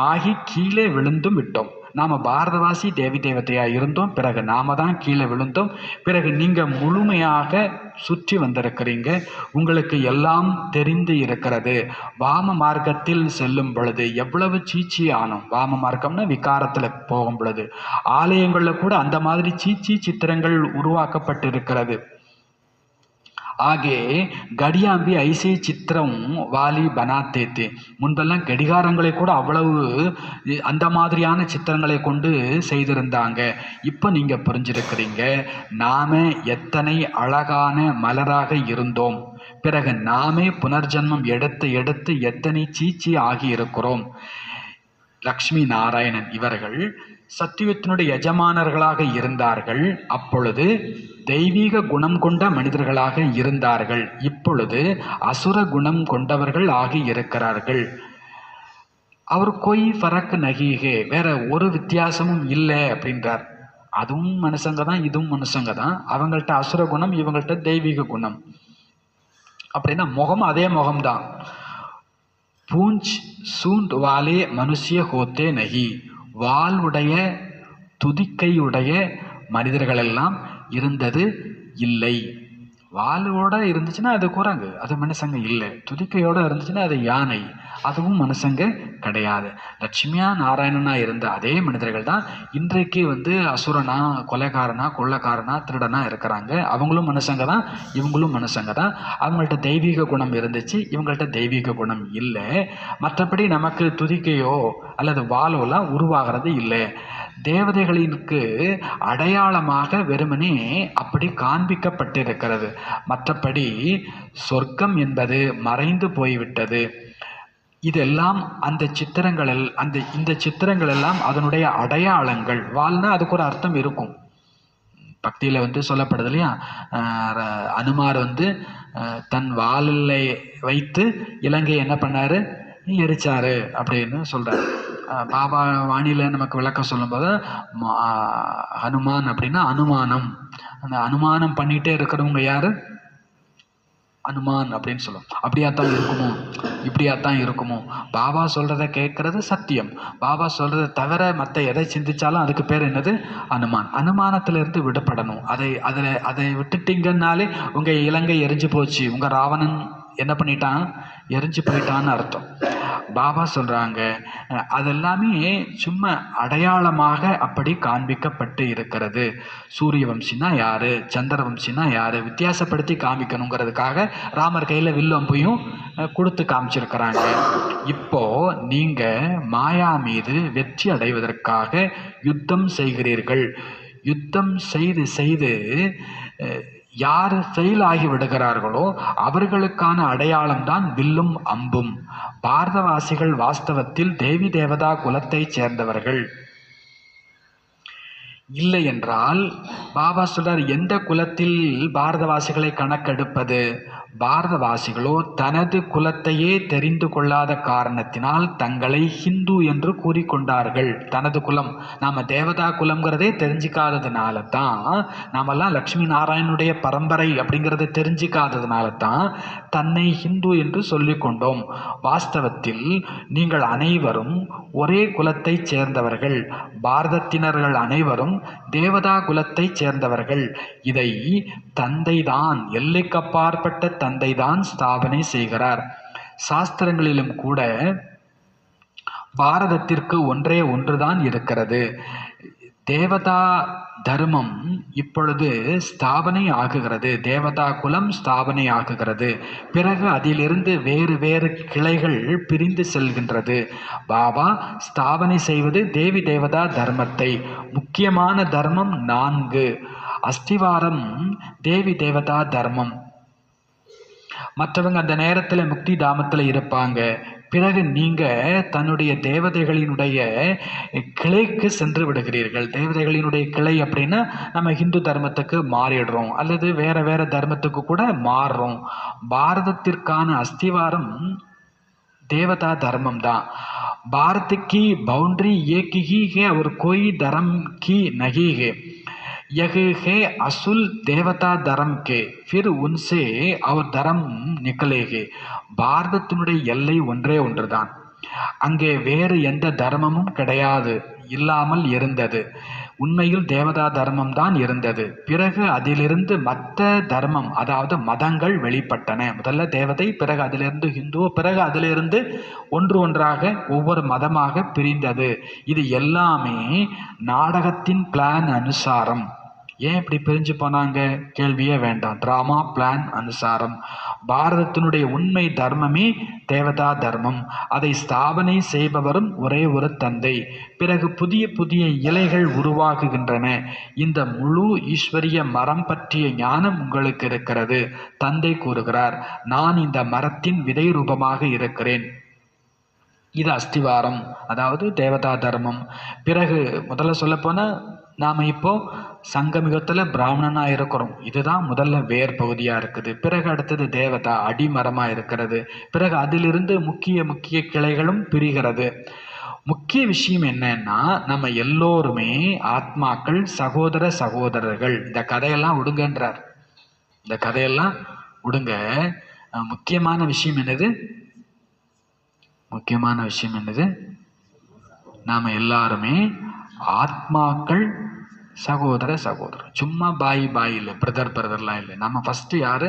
S1: ஆகி கீழே விழுந்தும் விட்டோம். நாம் பாரதவாசி தேவி தேவதையாக இருந்தோம், பிறகு நாம தான் கீழே விழுந்தோம், பிறகு நீங்கள் முழுமையாக சுற்றி வந்திருக்கிறீங்க, உங்களுக்கு எல்லாம் தெரிந்து இருக்கிறது. வாம மார்க்கத்தில் செல்லும் பொழுது எவ்வளவு சீச்சி ஆனோம். வாம மார்க்கம்னா விகாரத்தில் போகும் பொழுது ஆலயங்களில் கூட அந்த மாதிரி சீச்சி சித்திரங்கள் உருவாக்கப்பட்டு இருக்கிறது. ஆகே கடியாம்பி ஐசே சித்திரம் வாலி பனாத்தே தே. முன்பெல்லாம் கடிகாரங்களை கூட அவ்வளவு அந்த மாதிரியான சித்திரங்களை கொண்டு செய்திருந்தாங்க. இப்போ நீங்கள் புரிஞ்சிருக்கிறீங்க நாம எத்தனை அழகான மலராக இருந்தோம், பிறகு நாமே புனர்ஜன்மம் எடுத்து எடுத்து எத்தனை சீச்சி ஆகி இருக்கிறோம். லக்ஷ்மி நாராயணன் இவர்கள் சத்தியுகத்தினுடைய எஜமானர்களாக இருந்தார்கள். அப்பொழுது தெய்வீக குணம் கொண்ட மனிதர்களாக இருந்தார்கள். இப்பொழுது அசுர குணம் கொண்டவர்கள் ஆகி இருக்கிறார்கள். அவர் கொய் ஃபரக் நகீகே, வேற ஒரு வித்தியாசமும் இல்லை அப்படின்றார். அதுவும் மனுஷங்க தான், இதுவும் மனுஷங்க தான். அவங்கள்ட்ட அசுர குணம், இவங்கள்ட்ட தெய்வீக குணம். அப்படின்னா முகம் அதே முகம்தான். பூஞ்ச் சூண்ட் வாலே மனுஷிய ஹோத்தே நகி, வால் உடைய துதிக்கையுடைய மனிதர்களெல்லாம் இருந்தது இல்லை. வாலோட இருந்துச்சுன்னா அது குரங்கு, அது மனுஷங்க இல்லை. துதிக்கையோடு இருந்துச்சுன்னா அது யானை, அதுவும் மனுஷங்க கிடையாது. லட்சுமியா நாராயணனா இருந்த அதே மனிதர்கள் தான் இன்றைக்கு அசுரனா, கொலைக்காரனா, கொள்ளைக்காரனா, திருடனா இருக்கிறாங்க. அவங்களும் மனுஷங்க தான், இவங்களும் மனுஷங்க தான். அவங்கள்ட்ட தெய்வீக குணம் இருந்துச்சு, இவங்கள்ட்ட தெய்வீக குணம் இல்லை. மற்றபடி நமக்கு துதிக்கையோ அல்லது வாலோலாம் உருவாகிறது இல்லை. தேவதைகளிற்கு அடையாளமாக வெறுமனே அப்படி காண்பிக்கப்பட்டிருக்கிறது. மற்றபடி சொர்க்கம் என்பது மறைந்து போய்விட்டது. இதெல்லாம் அந்த இந்த சித்திரங்கள் எல்லாம் அதனுடைய அடையாளங்கள். வால்னா அதுக்கு ஒரு அர்த்தம் இருக்கும். பக்தியில் சொல்லப்படுது இல்லையா, அனுமார் தன் வாலில் வைத்து இலங்கையை என்ன பண்ணாரு, எரிச்சாரு அப்படின்னு சொல்றாரு. பாபா வாணியில் நமக்கு விளக்கம் சொல்லும்போது ஹனுமான் அப்படின்னா அனுமானம். அந்த அனுமானம் பண்ணிகிட்டே இருக்கிறவங்க யாரு, அனுமான் அப்படின்னு சொல்லுவோம். அப்படியாத்தான் இருக்குமோ, இப்படியாத்தான் இருக்குமோ. பாபா சொல்கிறத கேட்கறது சத்தியம். பாபா சொல்கிறத தவிர மற்ற எதை சிந்திச்சாலும் அதுக்கு பேர் என்னது, அனுமான். அனுமானத்திலிருந்து விடுபடணும். அதை விட்டுட்டீங்கன்னாலே உங்கள் இலங்கை எரிஞ்சு போச்சு, உங்கள் ராவணன் என்ன பண்ணிட்டான், எரிஞ்சு போயிட்டான்னு அர்த்தம். பாபா சொல்கிறாங்க அதெல்லாமே சும்மா அடையாளமாக அப்படி காண்பிக்கப்பட்டு இருக்கிறது. சூரிய வம்சினா யார், சந்திர வம்சினா யார் வித்தியாசப்படுத்தி காமிக்கணுங்கிறதுக்காக ராமர் கையில் வில்லம்பையும் கொடுத்து காமிச்சிருக்கிறாங்க. இப்போது நீங்கள் மாயா மீது வெற்றி அடைவதற்காக யுத்தம் செய்கிறீர்கள். யுத்தம் செய்து செய்து யார் ஃபெயில் ஆகி விடுகிறார்களோ அவர்களுக்கான அடையாளம்தான் வில்லும் அம்பும். பாரதவாசிகள் வாஸ்தவத்தில் தேவி தேவதா குலத்தை சேர்ந்தவர்கள். இல்லை என்றால் பாபா சொல்றார், எந்த குலத்தில் பாரதவாசிகளை கணக்கெடுப்பது? பாரதவாசிகளோ தனது குலத்தையே தெரிந்து கொள்ளாத காரணத்தினால் தங்களை ஹிந்து என்று கூறிக்கொண்டார்கள். தனது குலம், நாம் தேவதா குலம்ங்கிறதே தெரிஞ்சிக்காததுனால தான், நாமெல்லாம் லக்ஷ்மி நாராயணனுடைய பரம்பரை அப்படிங்கிறத தெரிஞ்சிக்காததுனால தான் தன்னை ஹிந்து என்று சொல்லிக்கொண்டோம். வாஸ்தவத்தில் நீங்கள் அனைவரும் ஒரே குலத்தை சேர்ந்தவர்கள். பாரதத்தினர்கள் அனைவரும் தேவதா குலத்தை சேர்ந்தவர்கள். இதை தந்தைதான், எல்லைக்கப்பாற்பட்ட தந்தைதான் ஸ்தாபனை செய்கிறார். சாஸ்திரங்களிலும் கூட பாரதத்திற்கு ஒன்றே ஒன்றுதான் இருக்கிறது. தேவதா தர்மம் இப்பொழுது ஸ்தாபனை ஆகுகிறது, தேவதா குலம் ஸ்தாபனை ஆகுகிறது. பிறகு அதிலிருந்து வேறு வேறு கிளைகள் பிரிந்து செல்கின்றது. பாபா ஸ்தாபனை செய்வது தேவி தேவதா தர்மத்தை. முக்கியமான தர்மம் 4. அஸ்திவாரம் தேவி தேவதா தர்மம். மற்றவங்க அந்த நேரத்தில் முக்தி தாமத்தில் இருப்பாங்க. பிறகு நீங்கள் தன்னுடைய தேவதைகளினுடைய கிளைக்கு சென்று விடுகிறீர்கள். தேவதைகளினுடைய கிளை அப்படின்னா நம்ம ஹிந்து தர்மத்துக்கு மாறிடுறோம், அல்லது வேற வேற தர்மத்துக்கு கூட மாறுறோம். பாரதத்திற்கான அஸ்திவாரம் தேவதா தர்மம் தான். भारत की बाउंड्री एक ही है और कोई धर्म की नहीं है. यह है असूल देवता धर्म के, फिर उनसे और धर्म निकलेगे. பாரதத்தினுடைய எல்லை ஒன்றே ஒன்றுதான். அங்கே வேறு எந்த தர்மமும் கிடையாது. இல்லாமல் இருந்தது. உண்மையில் தேவதா தர்மம் தான் இருந்தது. பிறகு அதிலிருந்து மற்ற தர்மம், அதாவது மதங்கள் வெளிப்பட்டன. முதல்ல தேவதை, பிறகு அதிலிருந்து ஹிந்து, பிறகு அதிலிருந்து ஒன்று ஒன்றாக ஒவ்வொரு மதமாக பிரிந்தது. இது எல்லாமே நாடகத்தின் பிளான் அனுசாரம். ஏன் இப்படி பிரிஞ்சு போனாங்க? கேள்வியே வேண்டாம். Drama plan அனுசாரம். பாரதத்தினுடைய உண்மை தர்மமே தேவதா தர்மம். அதை ஸ்தாபனை செய்பவரும் ஒரே ஒரு தந்தை. பிறகு புதிய புதிய இலைகள் உருவாகுகின்றன. இந்த முழு ஈஸ்வரிய மரம் பற்றிய ஞானம் உங்களுக்கு இருக்கிறது. தந்தை கூறுகிறார், நான் இந்த மரத்தின் விதை ரூபமாக இருக்கிறேன். இது அஸ்திவாரம், அதாவது தேவதா தர்மம். பிறகு முதல்ல சொல்லப்போனால் நாம் இப்போ சங்கமிகத்தில் பிராமணனாக இருக்கிறோம். இதுதான் முதல்ல வேர் பகுதியாக இருக்குது. பிறகு அடுத்தது தேவதா அடிமரமாக இருக்கிறது. பிறகு அதிலிருந்து முக்கிய முக்கிய கிளைகளும் பிரிகிறது. முக்கிய விஷயம் என்னன்னா, நம்ம எல்லோருமே ஆத்மாக்கள், சகோதர சகோதரர்கள். இந்த கதையெல்லாம் விடுங்கன்றார். இந்த கதையெல்லாம் விடுங்க. முக்கியமான விஷயம் என்னது? முக்கியமான விஷயம் என்னது? நாம் எல்லாருமே ஆத்மாக்கள், சகோதர சகோதரர். சும்மா பாய் இல்லை, பிரதர்லாம் இல்லை. நம்ம ஃபஸ்ட்டு யார்?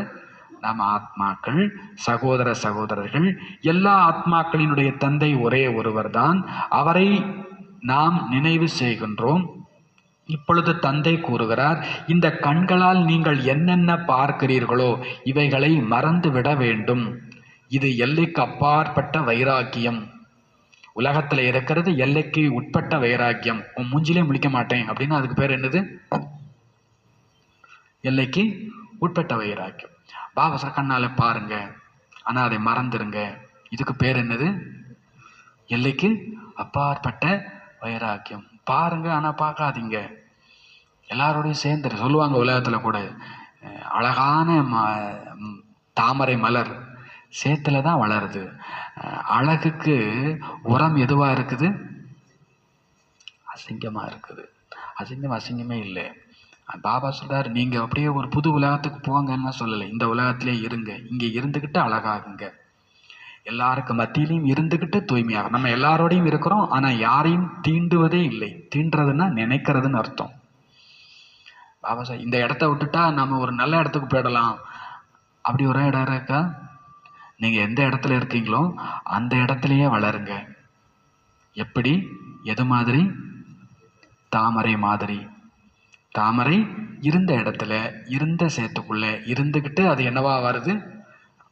S1: நம்ம ஆத்மாக்கள், சகோதர சகோதரர்கள். எல்லா ஆத்மாக்களினுடைய தந்தை ஒரே ஒருவர் தான். அவரை நாம் நினைவு செய்கின்றோம். இப்பொழுது தந்தை கூறுகிறார், இந்த கண்களால் நீங்கள் என்னென்ன பார்க்கிறீர்களோ இவைகளை மறந்துவிட வேண்டும். இது எல்லைக்கு அப்பாற்பட்ட வைராக்கியம். உலகத்தில் இருக்கிறது எல்லைக்கு உட்பட்ட வைராக்கியம். உன் மூஞ்சிலே முழிக்க மாட்டேன் அப்படின்னு அதுக்கு பேர் என்னது? எல்லைக்கு உட்பட்ட வைராக்கியம். பாபா கண்ணால பாருங்க, ஆனால் அதை மறந்துருங்க. இதுக்கு பேர் என்னது? எல்லைக்கு அப்பாற்பட்ட வைராக்கியம். பாருங்க, ஆனால் பார்க்காதீங்க. எல்லாரோடையும் சேர்ந்து சொல்லுவாங்க. உலகத்தில் கூட அழகான தாமரை மலர் சேத்துல தான் வளருது. அழகுக்கு உரம் எதுவாக இருக்குது? அசிங்கமாக இருக்குது. அசிங்கமே இல்லை. பாபா சொல்றாரு, நீங்கள் அப்படியே ஒரு புது உலகத்துக்கு போங்கன்னு சொல்லலை. இந்த உலகத்திலே இருங்க. இங்கே இருந்துக்கிட்டு அழகாகுங்க. எல்லாருக்கும் மத்தியிலையும் இருந்துக்கிட்டு தூய்மையாக. நம்ம எல்லாரோடையும் இருக்கிறோம், ஆனால் யாரையும் தீண்டுவதே இல்லை. தீண்டுறதுன்னா நினைக்கிறதுன்னு அர்த்தம். பாபா சார், இந்த இடத்த விட்டுட்டா நம்ம ஒரு நல்ல இடத்துக்கு போயிடலாம், அப்படி ஒரு இடம் இருக்கா? நீங்கள் எந்த இடத்துல இருக்கீங்களோ அந்த இடத்துலையே வளருங்க. எப்படி? எது மாதிரி? தாமரை மாதிரி. தாமரை இருந்த இடத்துல, இருந்த சேத்துக்குள்ளே இருந்துக்கிட்டு அது என்னவா வருது?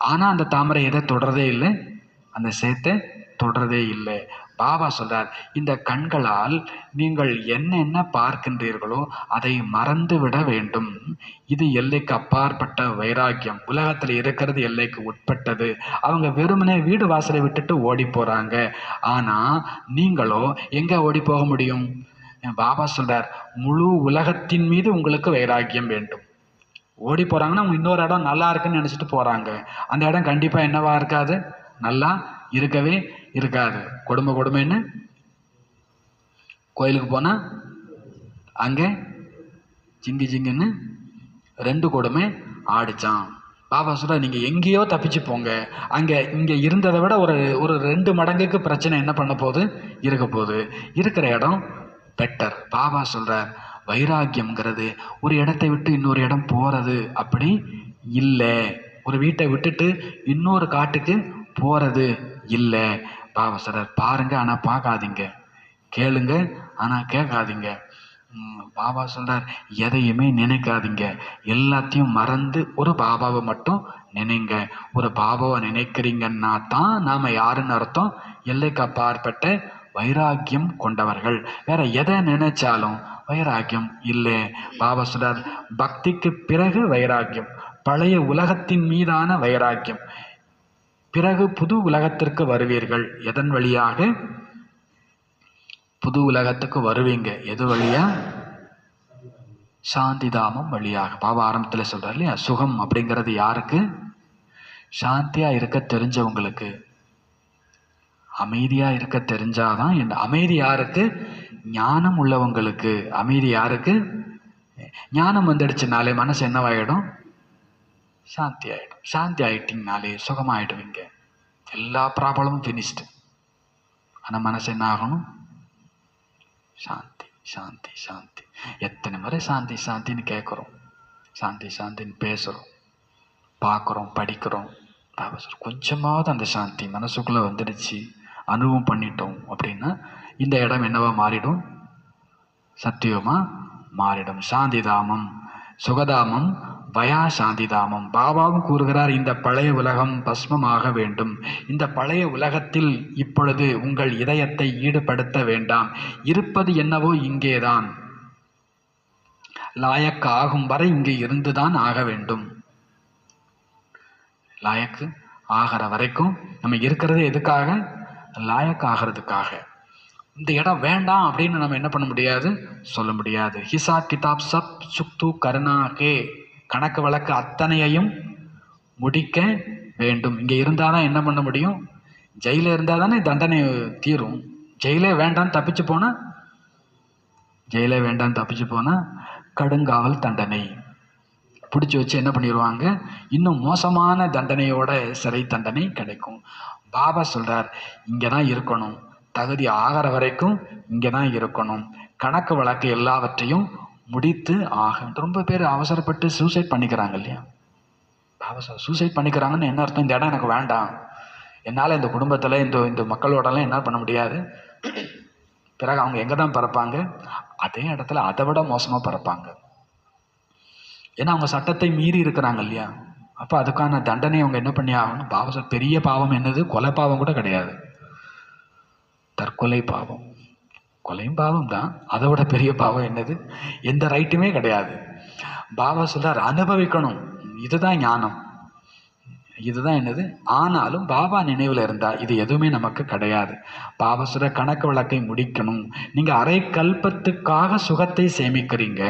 S1: ஆனால் அந்த தாமரை எதை தொடரதே இல்லை, அந்த சேத்தை தொடரதே இல்லை. பாபா சொல்றார், இந்த கண்களால் நீங்கள் என்ன பார்க்கின்றீர்களோ அதை மறந்து விட வேண்டும். இது எல்லைக்கு அப்பாற்பட்ட வைராக்கியம். உலகத்தில் இருக்கிறது எல்லைக்கு உட்பட்டது. அவங்க வெறுமனே வீடு வாசலை விட்டுட்டு ஓடி போறாங்க. ஆனா நீங்களோ எங்க ஓடி போக முடியும்? பாபா சொல்றார், முழு உலகத்தின் மீது உங்களுக்கு வைராக்கியம் வேண்டும். ஓடி போறாங்கன்னா அவங்க இன்னொரு இடம் நல்லா இருக்குன்னு நினைச்சிட்டு போறாங்க. அந்த இடம் கண்டிப்பா என்னவா இருக்காது? நல்லா இருக்கவே இருக்காது. கொடுமைன்னு கோயிலுக்கு போனால் அங்கே ஜிங்குன்னு 2 கொடுமை ஆடிச்சான். பாபா சொல்ற, நீங்கள் எங்கேயோ தப்பிச்சு போங்க. இங்கே இருந்ததை விட ஒரு 2 மடங்குக்கு பிரச்சனை என்ன பண்ண போகுது? இருக்க போகுது. இருக்கிற இடம் பெட்டர். பாபா சொல்கிறார், வைராக்கியம்ங்கிறது ஒரு இடத்தை விட்டு இன்னொரு இடம் போகிறது அப்படி இல்லை. ஒரு வீட்டை விட்டுட்டு இன்னொரு காட்டுக்கு போகிறது இல்லை. பாபா சொல்கிறார், பாருங்க ஆனால் பார்க்காதீங்க, கேளுங்க ஆனால் கேட்காதீங்க. பாபா சொல்கிறார், எதையுமே நினைக்காதீங்க, எல்லாத்தையும் மறந்து ஒரு பாபாவை மட்டும் நினைங்க. ஒரு பாபாவை நினைக்கிறீங்கன்னா தான் நாம் யாருன்னு அர்த்தம்? எல்லைக்கு அப்பாற்பட்ட வைராக்கியம் கொண்டவர்கள். வேற எதை நினைச்சாலும் வைராக்கியம் இல்லை. பாபா சொல்றார், பக்திக்கு பிறகு வைராக்கியம், பழைய உலகத்தின் மீதான வைராக்கியம். பிறகு புது உலகத்திற்கு வருவீர்கள். எதன் வழியாக? புது உலகத்துக்கு வருவீங்க. எது வழியா? சாந்தி தாமம் வழியாக. பாபா ஆரம்பத்தில் சொல்றாரு இல்லையா, சுகம் அப்படிங்கிறது யாருக்கு? சாந்தியா இருக்க தெரிஞ்சவங்களுக்கு, அமைதியா இருக்க தெரிஞ்சாதான். அமைதி யாருக்கு? ஞானம் உள்ளவங்களுக்கு. அமைதி யாருக்கு? ஞானம் வந்துடுச்சுனாலே மனசு என்னவாயிடும்? சாந்தி ஆகிடும். சாந்தி ஆகிட்டிங்கனாலே சுகமாயிடுவீங்க. எல்லா ப்ராப்ளமும் ஃபினிஷ்டு. ஆனால் மனசு என்ன ஆகணும்? சாந்தி சாந்தி சாந்தி. எத்தனை முறை சாந்தி சாந்தின்னு கேட்குறோம், சாந்தி சாந்தின்னு பேசுகிறோம், பார்க்குறோம், படிக்கிறோம். பாபா சார் கொஞ்சமாவது அந்த சாந்தி மனசுக்குள்ளே வந்துடுச்சு, அனுபவம் பண்ணிட்டோம் அப்படின்னா இந்த இடம் என்னவா மாறிடும்? சத்தியமா மாறிடும். சாந்திதாமம் சுகதாமம் பயா சாந்திதாமம். பாபாவும் கூறுகிறார், இந்த பழைய உலகம் பஸ்மமாக வேண்டும். இந்த பழைய உலகத்தில் இப்பொழுது உங்கள் இதயத்தை ஈடுபடுத்த வேண்டாம். இருப்பது என்னவோ இங்கேதான். லாயக்கு ஆகும் வரை இங்கு இருந்துதான் ஆக வேண்டும். லாயக்கு ஆகிற வரைக்கும் நம்ம இருக்கிறது எதுக்காக? லாயக்கு ஆகிறதுக்காக. இந்த இடம் வேண்டாம் அப்படின்னு நம்ம என்ன பண்ண முடியாது, சொல்ல முடியாது. ஹிசாப் கிதாப் சப் சுக்து கருணாகே, கணக்கு வழக்கு அத்தனையையும் முடிக்க வேண்டும். இங்கே இருந்தால் தான் என்ன பண்ண முடியும்? ஜெயிலில் இருந்தால் தானே தண்டனை தீரும். ஜெயிலே வேண்டான்னு தப்பிச்சு போனால், ஜெயிலே வேண்டான்னு தப்பிச்சு போனால் கடுங்காவல் தண்டனை பிடிச்சி வச்சு என்ன பண்ணிடுவாங்க, இன்னும் மோசமான தண்டனையோட சிறை தண்டனை கிடைக்கும். பாபா சொல்கிறார், இங்கே தான் இருக்கணும், தகுதி ஆகிற வரைக்கும் இங்கே தான் இருக்கணும், கணக்கு வழக்கு எல்லாவற்றையும் முடித்து ஆகும். ரொம்ப பேர் அவசரப்பட்டு சூசைட் பண்ணிக்கிறாங்க இல்லையா? பாபா சூசைட் பண்ணிக்கிறாங்கன்னு என்ன அர்த்தம்? இந்த இடம் எனக்கு வேண்டாம், என்னால் இந்த குடும்பத்தில் இந்த மக்களோடலாம் என்ன பண்ண முடியாது. பிறகு அவங்க எங்கே தான் பிறப்பாங்க? அதே இடத்துல அதை விட மோசமாக பிறப்பாங்க. ஏன்னா அவங்க சட்டத்தை மீறி இருக்கிறாங்க இல்லையா? அப்போ அதுக்கான தண்டனை அவங்க என்ன பண்ணி ஆகணும்? பாபா சார் பெரிய பாவம் என்னது? கொலை பாவம் கூட கிடையாது, தற்கொலை பாவம். கொலையும் பாவம் தான், அதை விட பெரிய பாவம் என்னது? எந்த ரைட்டுமே கிடையாது. பாபா சொல்றார், அனுபவிக்கணும், இதுதான் ஞானம், இதுதான் என்னது. ஆனாலும் பாபா நினைவில் இருந்தால் இது எதுவுமே நமக்கு கிடையாது. பாபா சொல்ற கணக்கு வழக்கை முடிக்கணும். நீங்கள் அரை கல்பத்துக்காக சுகத்தை சேமிக்கிறீங்க,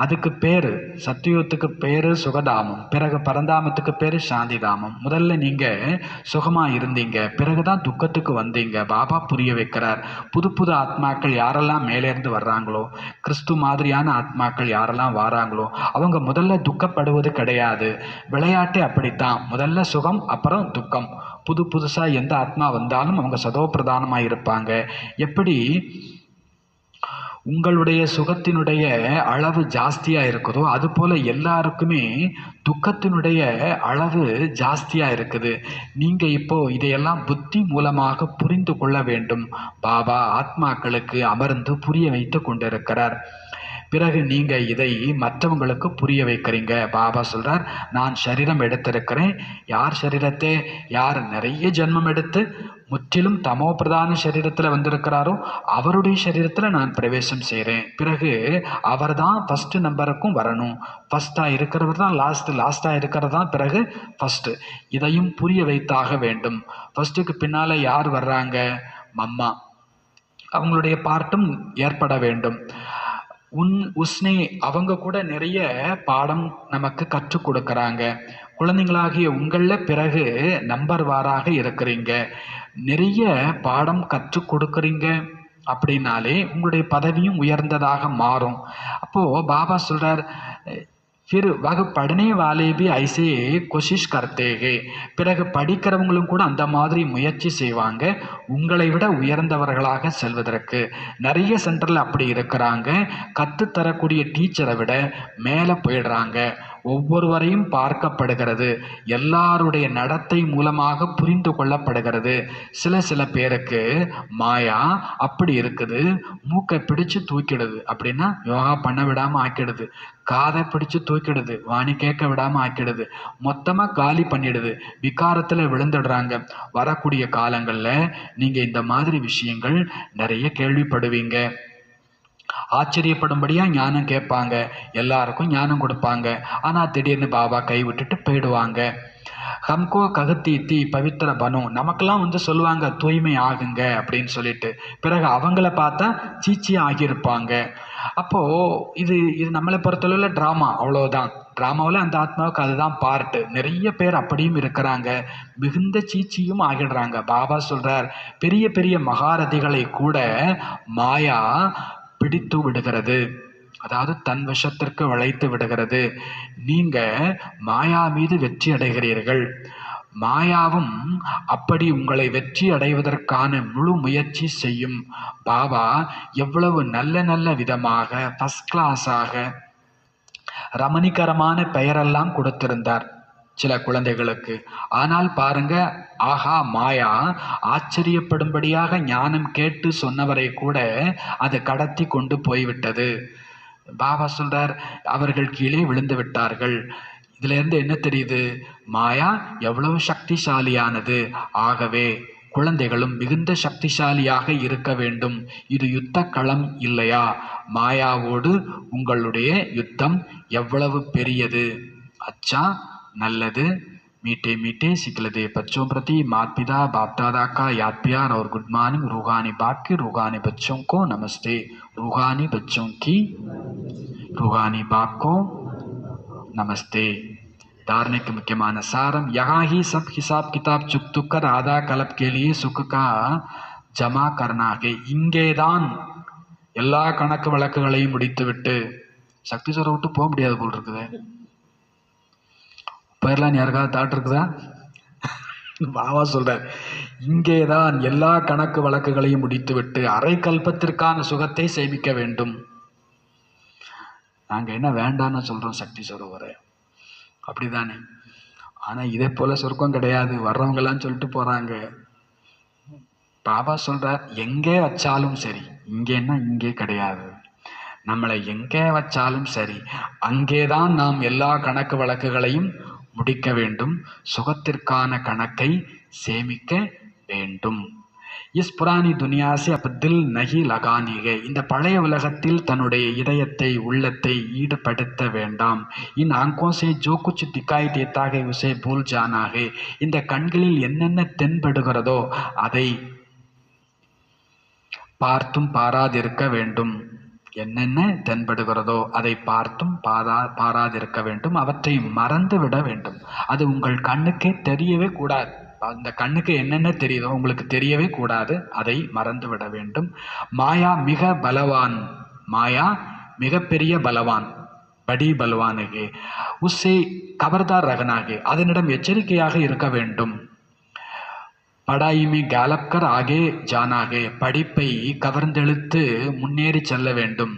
S1: அதுக்கு பேர் சத்தியுகத்துக்கு பேர் சுகதாமம், பிறகு பரந்தாமத்துக்கு பேர் சாந்திதாமம். முதல்ல நீங்கள் சுகமாக இருந்தீங்க, பிறகுதான் துக்கத்துக்கு வந்தீங்க. பாபா புரிய வைக்கிறார், புது புது ஆத்மாக்கள் யாரெல்லாம் மேலேருந்து வர்றாங்களோ, கிறிஸ்து மாதிரியான ஆத்மாக்கள் யாரெல்லாம் வராங்களோ அவங்க முதல்ல துக்கப்படுவது கிடையாது. விளையாட்டே அப்படித்தான், முதல்ல சுகம் அப்புறம் துக்கம். புது புதுசாக எந்த ஆத்மா வந்தாலும் அவங்க சதோ பிரதானமாக இருப்பாங்க. எப்படி உங்களுடைய சுகத்தினுடைய அளவு ஜாஸ்தியாக இருக்குதோ அதுபோல் எல்லாருக்குமே துக்கத்தினுடைய அளவு ஜாஸ்தியாக இருக்குது. நீங்கள் இப்போது இதையெல்லாம் புத்தி மூலமாக புரிந்து கொள்ள வேண்டும். பாபா ஆத்மாக்களுக்கு அமர்ந்து புரிய வைத்து கொண்டிருக்கிறார். பிறகு நீங்கள் இதை மற்றவங்களுக்கு புரிய வைக்கிறீங்க. பாபா சொல்கிறார், நான் சரீரம் எடுத்திருக்கிறேன். யார் சரீரத்தை, யார் நிறைய ஜென்மம் எடுத்து முற்றிலும் தமோ பிரதான சரீரத்தில் வந்திருக்கிறாரோ அவருடைய சரீரத்தில் நான் பிரவேசம் செய்கிறேன். பிறகு அவர் தான் ஃபஸ்ட்டு நம்பருக்கும் வரணும். ஃபஸ்ட்டாக இருக்கிறவர் தான் லாஸ்ட்டாக இருக்கிறது தான் பிறகு ஃபஸ்ட்டு. இதையும் புரிய வைத்தாக வேண்டும். ஃபஸ்ட்டுக்கு பின்னால் யார் வர்றாங்க? மம்மா, அவங்களுடைய பார்ட்டும் ஏற்பட வேண்டும். உஸ்னே அவங்க கூட நிறைய பாடம் நமக்கு கற்றுக் கொடுக்குறாங்க. குழந்தைங்களாகிய உங்களில் பிறகு நம்பர் வாராக இருக்கிறீங்க, நிறைய பாடம் கற்றுக் கொடுக்குறீங்க அப்படின்னாலே உங்களுடைய பதவியும் உயர்ந்ததாக மாறும். அப்போது பாபா சொல்கிறார், फिर वह पढ़ने वाले भी ऐसे कोशिश करते हैं. பிறகு படிக்கிறவங்களும் கூட அந்த மாதிரி முயற்சி செய்வாங்க உங்களை விட உயர்ந்தவர்களாக செல்வதற்கு. நிறைய சென்டரில் அப்படி இருக்கிறாங்க, கற்றுத்தரக்கூடிய டீச்சரை விட மேலே போயிடுறாங்க. ஒவ்வொருவரையும் பார்க்கப்படுகிறது, எல்லாருடைய நடத்தை மூலமாக புரிந்து கொள்ளப்படுகிறது. சில பேருக்கு மாயா அப்படி இருக்குது, மூக்கை பிடிச்சு தூக்கிடுது, அப்படின்னா யோகா பண்ண விடாமல் ஆக்கிடுது, காதை பிடிச்சு தூக்கிடுது, வாணி கேட்க விடாமல் ஆக்கிடுது, மொத்தமாக காலி பண்ணிடுது, விகாரத்தில் விழுந்துடுறாங்க. வரக்கூடிய காலங்களில் நீங்கள் இந்த மாதிரி விஷயங்கள் நிறைய கேள்விப்படுவீங்க. ஆச்சரியப்படும்படியாக ஞானம் கேட்பாங்க, எல்லாருக்கும் ஞானம் கொடுப்பாங்க. ஆனால் திடீர்னு பாபா கை விட்டுட்டு போயிடுவாங்க. ஹம்கோ ககத்தீத்தி பவித்திர பனு, நமக்கெல்லாம் சொல்லுவாங்க தூய்மை ஆகுங்க அப்படின்னு சொல்லிட்டு, பிறகு அவங்கள பார்த்தா சீச்சி ஆகியிருப்பாங்க. அப்போது இது நம்மளை பொறுத்தளவில் ட்ராமா, அவ்வளோதான். ட்ராமாவில் அந்த ஆத்மாவுக்கு அதுதான் பார்ட்டு. நிறைய பேர் அப்படியும் இருக்கிறாங்க, மிகுந்த சீச்சியும் ஆகிடுறாங்க. பாபா சொல்கிறார், பெரிய பெரிய மகாரதிகளை கூட மாயா பிடித்து விடுகிறது, அதாவது தன் வசத்திற்கு வளைத்து விடுகிறது. நீங்கள் மாயா மீது வெற்றி அடைகிறீர்கள். மாயாவும் அப்படி உங்களை வெற்றி அடைவதற்கான முழு முயற்சி செய்யும். பாபா எவ்வளவு நல்ல நல்ல விதமாக ஃபர்ஸ்ட் கிளாஸாக ரமணிகரமான பெயரெல்லாம் கொடுத்திருந்தார் சில குழந்தைகளுக்கு. ஆனால் பாருங்க, ஆஹா மாயா ஆச்சரியப்படும்படியாக ஞானம் கேட்டு சொன்னவரை கூட அது கடத்தி கொண்டு போய்விட்டது. பாபா சொல்றார், அவர்கள் கீழே விழுந்து விட்டார்கள். இதுல இருந்து என்ன தெரியுது? மாயா எவ்வளவு சக்திசாலியானது. ஆகவே குழந்தைகளும் மிகுந்த சக்திசாலியாக இருக்க வேண்டும். இது யுத்த களம் இல்லையா? மாயாவோடு உங்களுடைய யுத்தம் எவ்வளவு பெரியது. அச்சா, நல்லது. मीठे मीठे सिखलदे बच्चों प्रति माता पिता बाप दादा का याद प्यार और गुड मॉर्निंग। रूहानी बाप की रूहानी बच्चों को नमस्ते। रूहानी बच्चों की रूहानी बाप को नमस्ते। धारने के मुख्यமான சாரம், यहाँ ही सब हिसाब किताब चुक चुक कर आधा कल्प के लिए सुख का जमा करना है। இங்கேதான் எல்லா கணக்கு வழக்குகளையும் முடித்துவிட்டு சக்தி சொல்ற விட்டு போக முடியாது போல் இருக்குது. பேர்லாம் யாருக்காவது தாட் இருக்குதா? பாபா சொல்றார், இங்கேதான் எல்லா கணக்கு வழக்குகளையும் முடித்துவிட்டு அரை கல்பத்திற்கான சுகத்தை சேமிக்க வேண்டும். நாங்க என்ன வேண்டான்னு சொல்றோம் சக்தி சரோவரை, அப்படிதானே? ஆனா இதே போல சொர்க்கம் கிடையாது. வர்றவங்க எல்லாம் சொல்லிட்டு போறாங்க. பாபா சொல்றார், எங்கே வச்சாலும் சரி, இங்கேன்னா இங்கே கிடையாது, நம்மளை எங்கே வச்சாலும் சரி அங்கேதான் நாம் எல்லா கணக்கு வழக்குகளையும் முடிக்க வேண்டும், சுகத்திற்கான கணக்கை சேமிக்க வேண்டும். இஸ் புராணி துனியா से अब दिल नहीं लगानी है. இந்த பழைய உலகத்தில் தன்னுடைய இதயத்தை உள்ளத்தை ஈடுபடுத்த வேண்டாம். இன் ஆங்கோं से जो कुछ दिखाई देता है उसे भूल जाना है. இந்த கண்களில் என்னென்ன தென்படுகிறதோ அதை பார்த்தும் பாராதிருக்க வேண்டும். என்னென்ன தென்படுகிறதோ அதை பார்த்தும் பாராதிருக்க வேண்டும். அவற்றை மறந்து விட வேண்டும். அது உங்கள் கண்ணுக்கே தெரியவே கூடாது. அந்த கண்ணுக்கு என்னென்ன தெரியுதோ உங்களுக்கு தெரியவே கூடாது. அதை மறந்து விட வேண்டும். மாயா மிக பலவான், மாயா மிகப்பெரிய பலவான், படி பலவானே. உஸ்ஸே கபர்தார் ரகனாகே, அதனிடம் எச்சரிக்கையாக இருக்க வேண்டும். படாயி மே கேலப் கர் ஆகே ஜானாகே, படிப்பை கவர்ந்தெழுத்து முன்னேறி செல்ல வேண்டும்.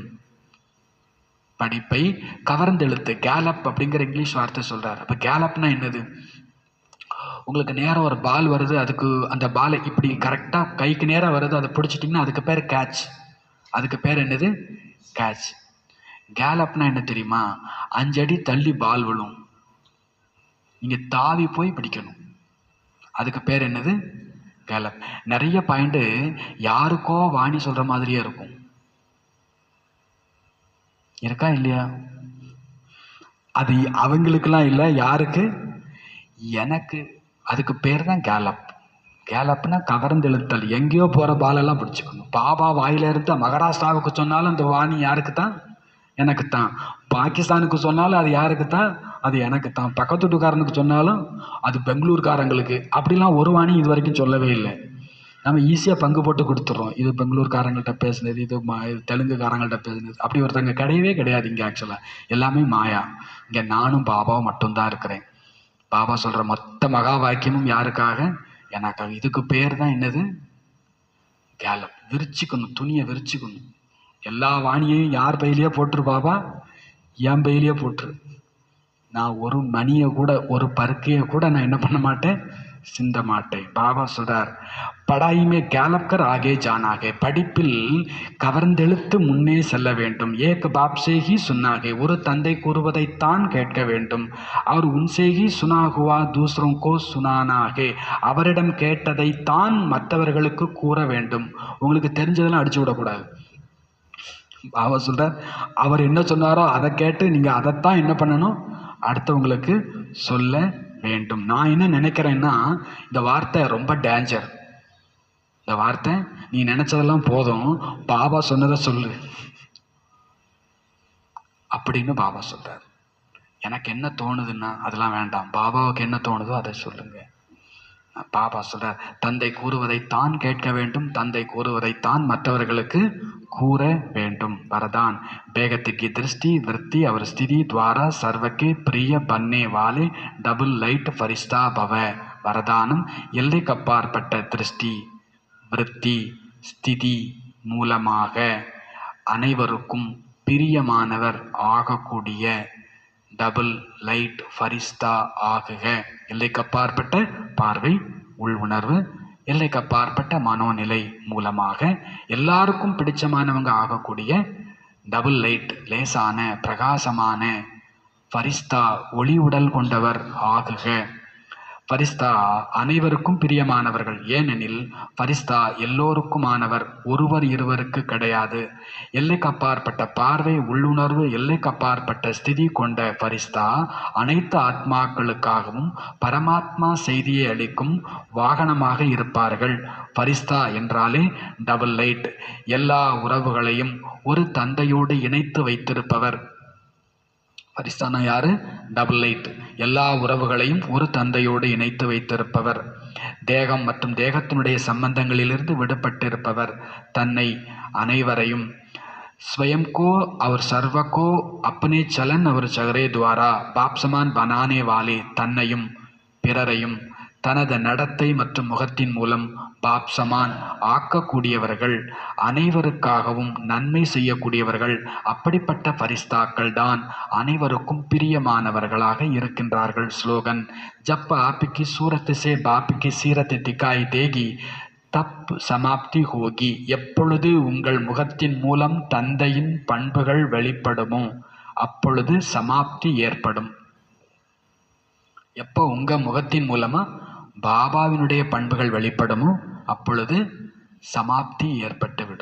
S1: படிப்பை கவர்ந்தெழுத்து, கேலப் அப்படிங்கிற இங்கிலீஷ் வார்த்தை சொல்றாரு. அப்ப கேலப்னா என்னது? உங்களுக்கு நேரம் ஒரு பால் வருது, அதுக்கு அந்த பாலை இப்படி கரெக்டா கைக்கு நேரம் வருது, அதை பிடிச்சிட்டிங்கன்னா அதுக்கு பேர் கேட்ச். அதுக்கு பேர் என்னது? கேட்ச். கேலப்னா என்ன தெரியுமா? 5 அடி தள்ளி பால் விழும், நீங்க தாவி போய் பிடிக்கணும். அதுக்கு பேர் என்னது? கேலப். நிறைய பாயிண்ட் யாருக்கோ வாணி சொல்ற மாதிரியே இருக்கும். இருக்கா இல்லையா? அது அவங்களுக்கெல்லாம் இல்லை, யாருக்கு? எனக்கு. அதுக்கு பேர் தான் கேலப். கேலப்னா கவர்ந்தெழுத்தல். எங்கேயோ போற பாலெல்லாம் பிடிச்சிக்கணும். பாபா வாயில இருந்து மகாராஷ்டிராவுக்கு சொன்னாலும் அந்த வாணி யாருக்கு தான்? எனக்கு தான். பாகிஸ்தானுக்கு சொன்னாலும் அது யாருக்கு தான்? அது எனக்கு தான். பக்கத்து வீட்டுக்காரனுக்கு சொன்னாலும் அது பெங்களூர்காரங்களுக்கு. அப்படிலாம் ஒரு வாணி இது வரைக்கும் சொல்லவே இல்லை. நம்ம ஈஸியாக பங்கு போட்டு கொடுத்துட்றோம். இது பெங்களூர்காரங்கள்ட்ட பேசுனது, இது தெலுங்குக்காரங்கள்ட்ட பேசுனது. அப்படி ஒருத்தங்க கிடையவே கிடையாது இங்கே. ஆக்சுவலாக எல்லாமே மாயா. இங்கே நானும் பாபாவும் மட்டும்தான் இருக்கிறேன். பாபா சொல்கிற மொத்த மகா வாக்கியமும் யாருக்காக? எனக்காக. இதுக்கு பேர் தான் என்னது? கேலப். விரிச்சிக்கணும், துணியை விரிச்சிக்கணும். எல்லா வாணியையும் யார் பையிலேயே போட்டுரு பாபா? என் பையிலேயே போட்டுரு. நான் ஒரு மணியை கூட, ஒரு பருக்கையை கூட நான் என்ன பண்ண மாட்டேன், சிந்த மாட்டேன். பாபா சொல்றார், படாயுமே கேலப்கர் ஆகே ஜானாகே, படிப்பில் கவர்ந்தெழுத்து முன்னே செல்ல வேண்டும். ஏக் பாப்சேகி சுன்னாகே, ஒரு தந்தை கூறுவதைத்தான் கேட்க வேண்டும். அவர் உன்சேகி சுனாகுவா தூசரோங்கோ சுனானாகே, அவரிடம் கேட்டதைத்தான் மற்றவர்களுக்கு கூற வேண்டும். உங்களுக்கு தெரிஞ்சதெல்லாம் அடிச்சு விடக்கூடாது. பாபா சொல்றார், அவர் என்ன சொன்னாரோ அதை கேட்டு நீங்க அதைத்தான் என்ன பண்ணணும், அடுத்தவங்களுக்கு சொல்ல வேண்டும். நான் என்ன நினைக்கிறேன்னா, இந்த வார்த்தை ரொம்ப டேஞ்சர். இந்த வார்த்தை, நீ நினைச்சதெல்லாம் போதும், பாபா சொன்னதை சொல்லு அப்படின்னு பாபா சொல்றாரு. எனக்கு என்ன தோணுதுன்னா அதெல்லாம் வேண்டாம், பாபாவுக்கு என்ன தோணுதோ அதை சொல்லுங்க. பாபா சொல்றார், தந்தை கூறுவதைத்தான் கேட்க வேண்டும், தந்தை கூறுவதைத்தான் மற்றவர்களுக்கு கூற வேண்டும். வரதான் बेगति की दृष्टि वृत्ति और स्थिति द्वारा सर्व के प्रिय बनने वाले डबल लाइट फरिश्ता भव. வரதானம் எல்லைக்கப்பாற்பட்ட திருஷ்டி, விருத்தி, ஸ்திதி மூலமாக அனைவருக்கும் பிரியமானவர் ஆகக்கூடிய டபுள் லைட் ஃபரிஸ்தா ஆகுக. எல்லைக்கப்பாற்பட்ட பார்வை, உள் உணர்வு, எல்லைக்கப்பாற்பட்ட மனோநிலை மூலமாக எல்லாருக்கும் பிடிச்சமானவங்க ஆகக்கூடிய டபுள் லைட், லேசான பிரகாசமான ஃபரிஸ்தா, ஒளி உடல் கொண்டவர் ஆகுக. ஃபரிஸ்தா அனைவருக்கும் பிரியமானவர்கள். ஏனெனில் ஃபரிஸ்தா எல்லோருக்குமானவர், ஒருவர் இருவருக்கு கிடையாது. எல்லைக்கப்பாற்பட்ட பார்வை, உள்ளுணர்வு, எல்லைக்கப்பாற்பட்ட ஸ்திதி கொண்ட ஃபரிஸ்தா அனைத்து ஆத்மாக்களுக்காகவும் பரமாத்மா செய்தியை அளிக்கும் வாகனமாக இருப்பார்கள். ஃபரிஸ்தா என்றாலே டபுள் லைட், எல்லா உறவுகளையும் ஒரு தந்தையோடு இணைத்து வைத்திருப்பவர். ஃபரிஸ்தானா யாரு? டபுள் லைட், எல்லா உறவுகளையும் ஒரு தந்தையோடு இணைத்து வைத்திருப்பவர். தேகம் மற்றும் தேகத்தினுடைய சம்பந்தங்களிலிருந்து விடுபட்டிருப்பவர். தன்னை அனைவரையும் स्वयं को और सर्व को अपने चलन और चेहरे द्वारा बाप समान बनाने वाले தன்னையும் பிறரையும் தனது நடத்தை மற்றும் முகத்தின் மூலம் பாப் சமான் ஆக்கக்கூடியவர்கள், அனைவருக்காகவும் நன்மை செய்யக்கூடியவர்கள். அப்படிப்பட்ட ஃபரிஸ்தாக்கள் தான் அனைவருக்கும் பிரியமானவர்களாக இருக்கின்றார்கள். ஸ்லோகன்: ஜப் ஆப்கி சூரத் சே பாப் கி சீரத் திகாய் தேகி தப் சமாப்தி ஹோகி. எப்பொழுது உங்கள் முகத்தின் மூலம் தந்தையின் பண்புகள் வெளிப்படுமோ அப்பொழுது சமாப்தி ஏற்படும். எப்போ உங்க முகத்தின் மூலமா பாபாவினுடைய பண்புகள் வெளிப்படுமோ அப்பொழுது சமாப்தி ஏற்பட்டுவிடும்.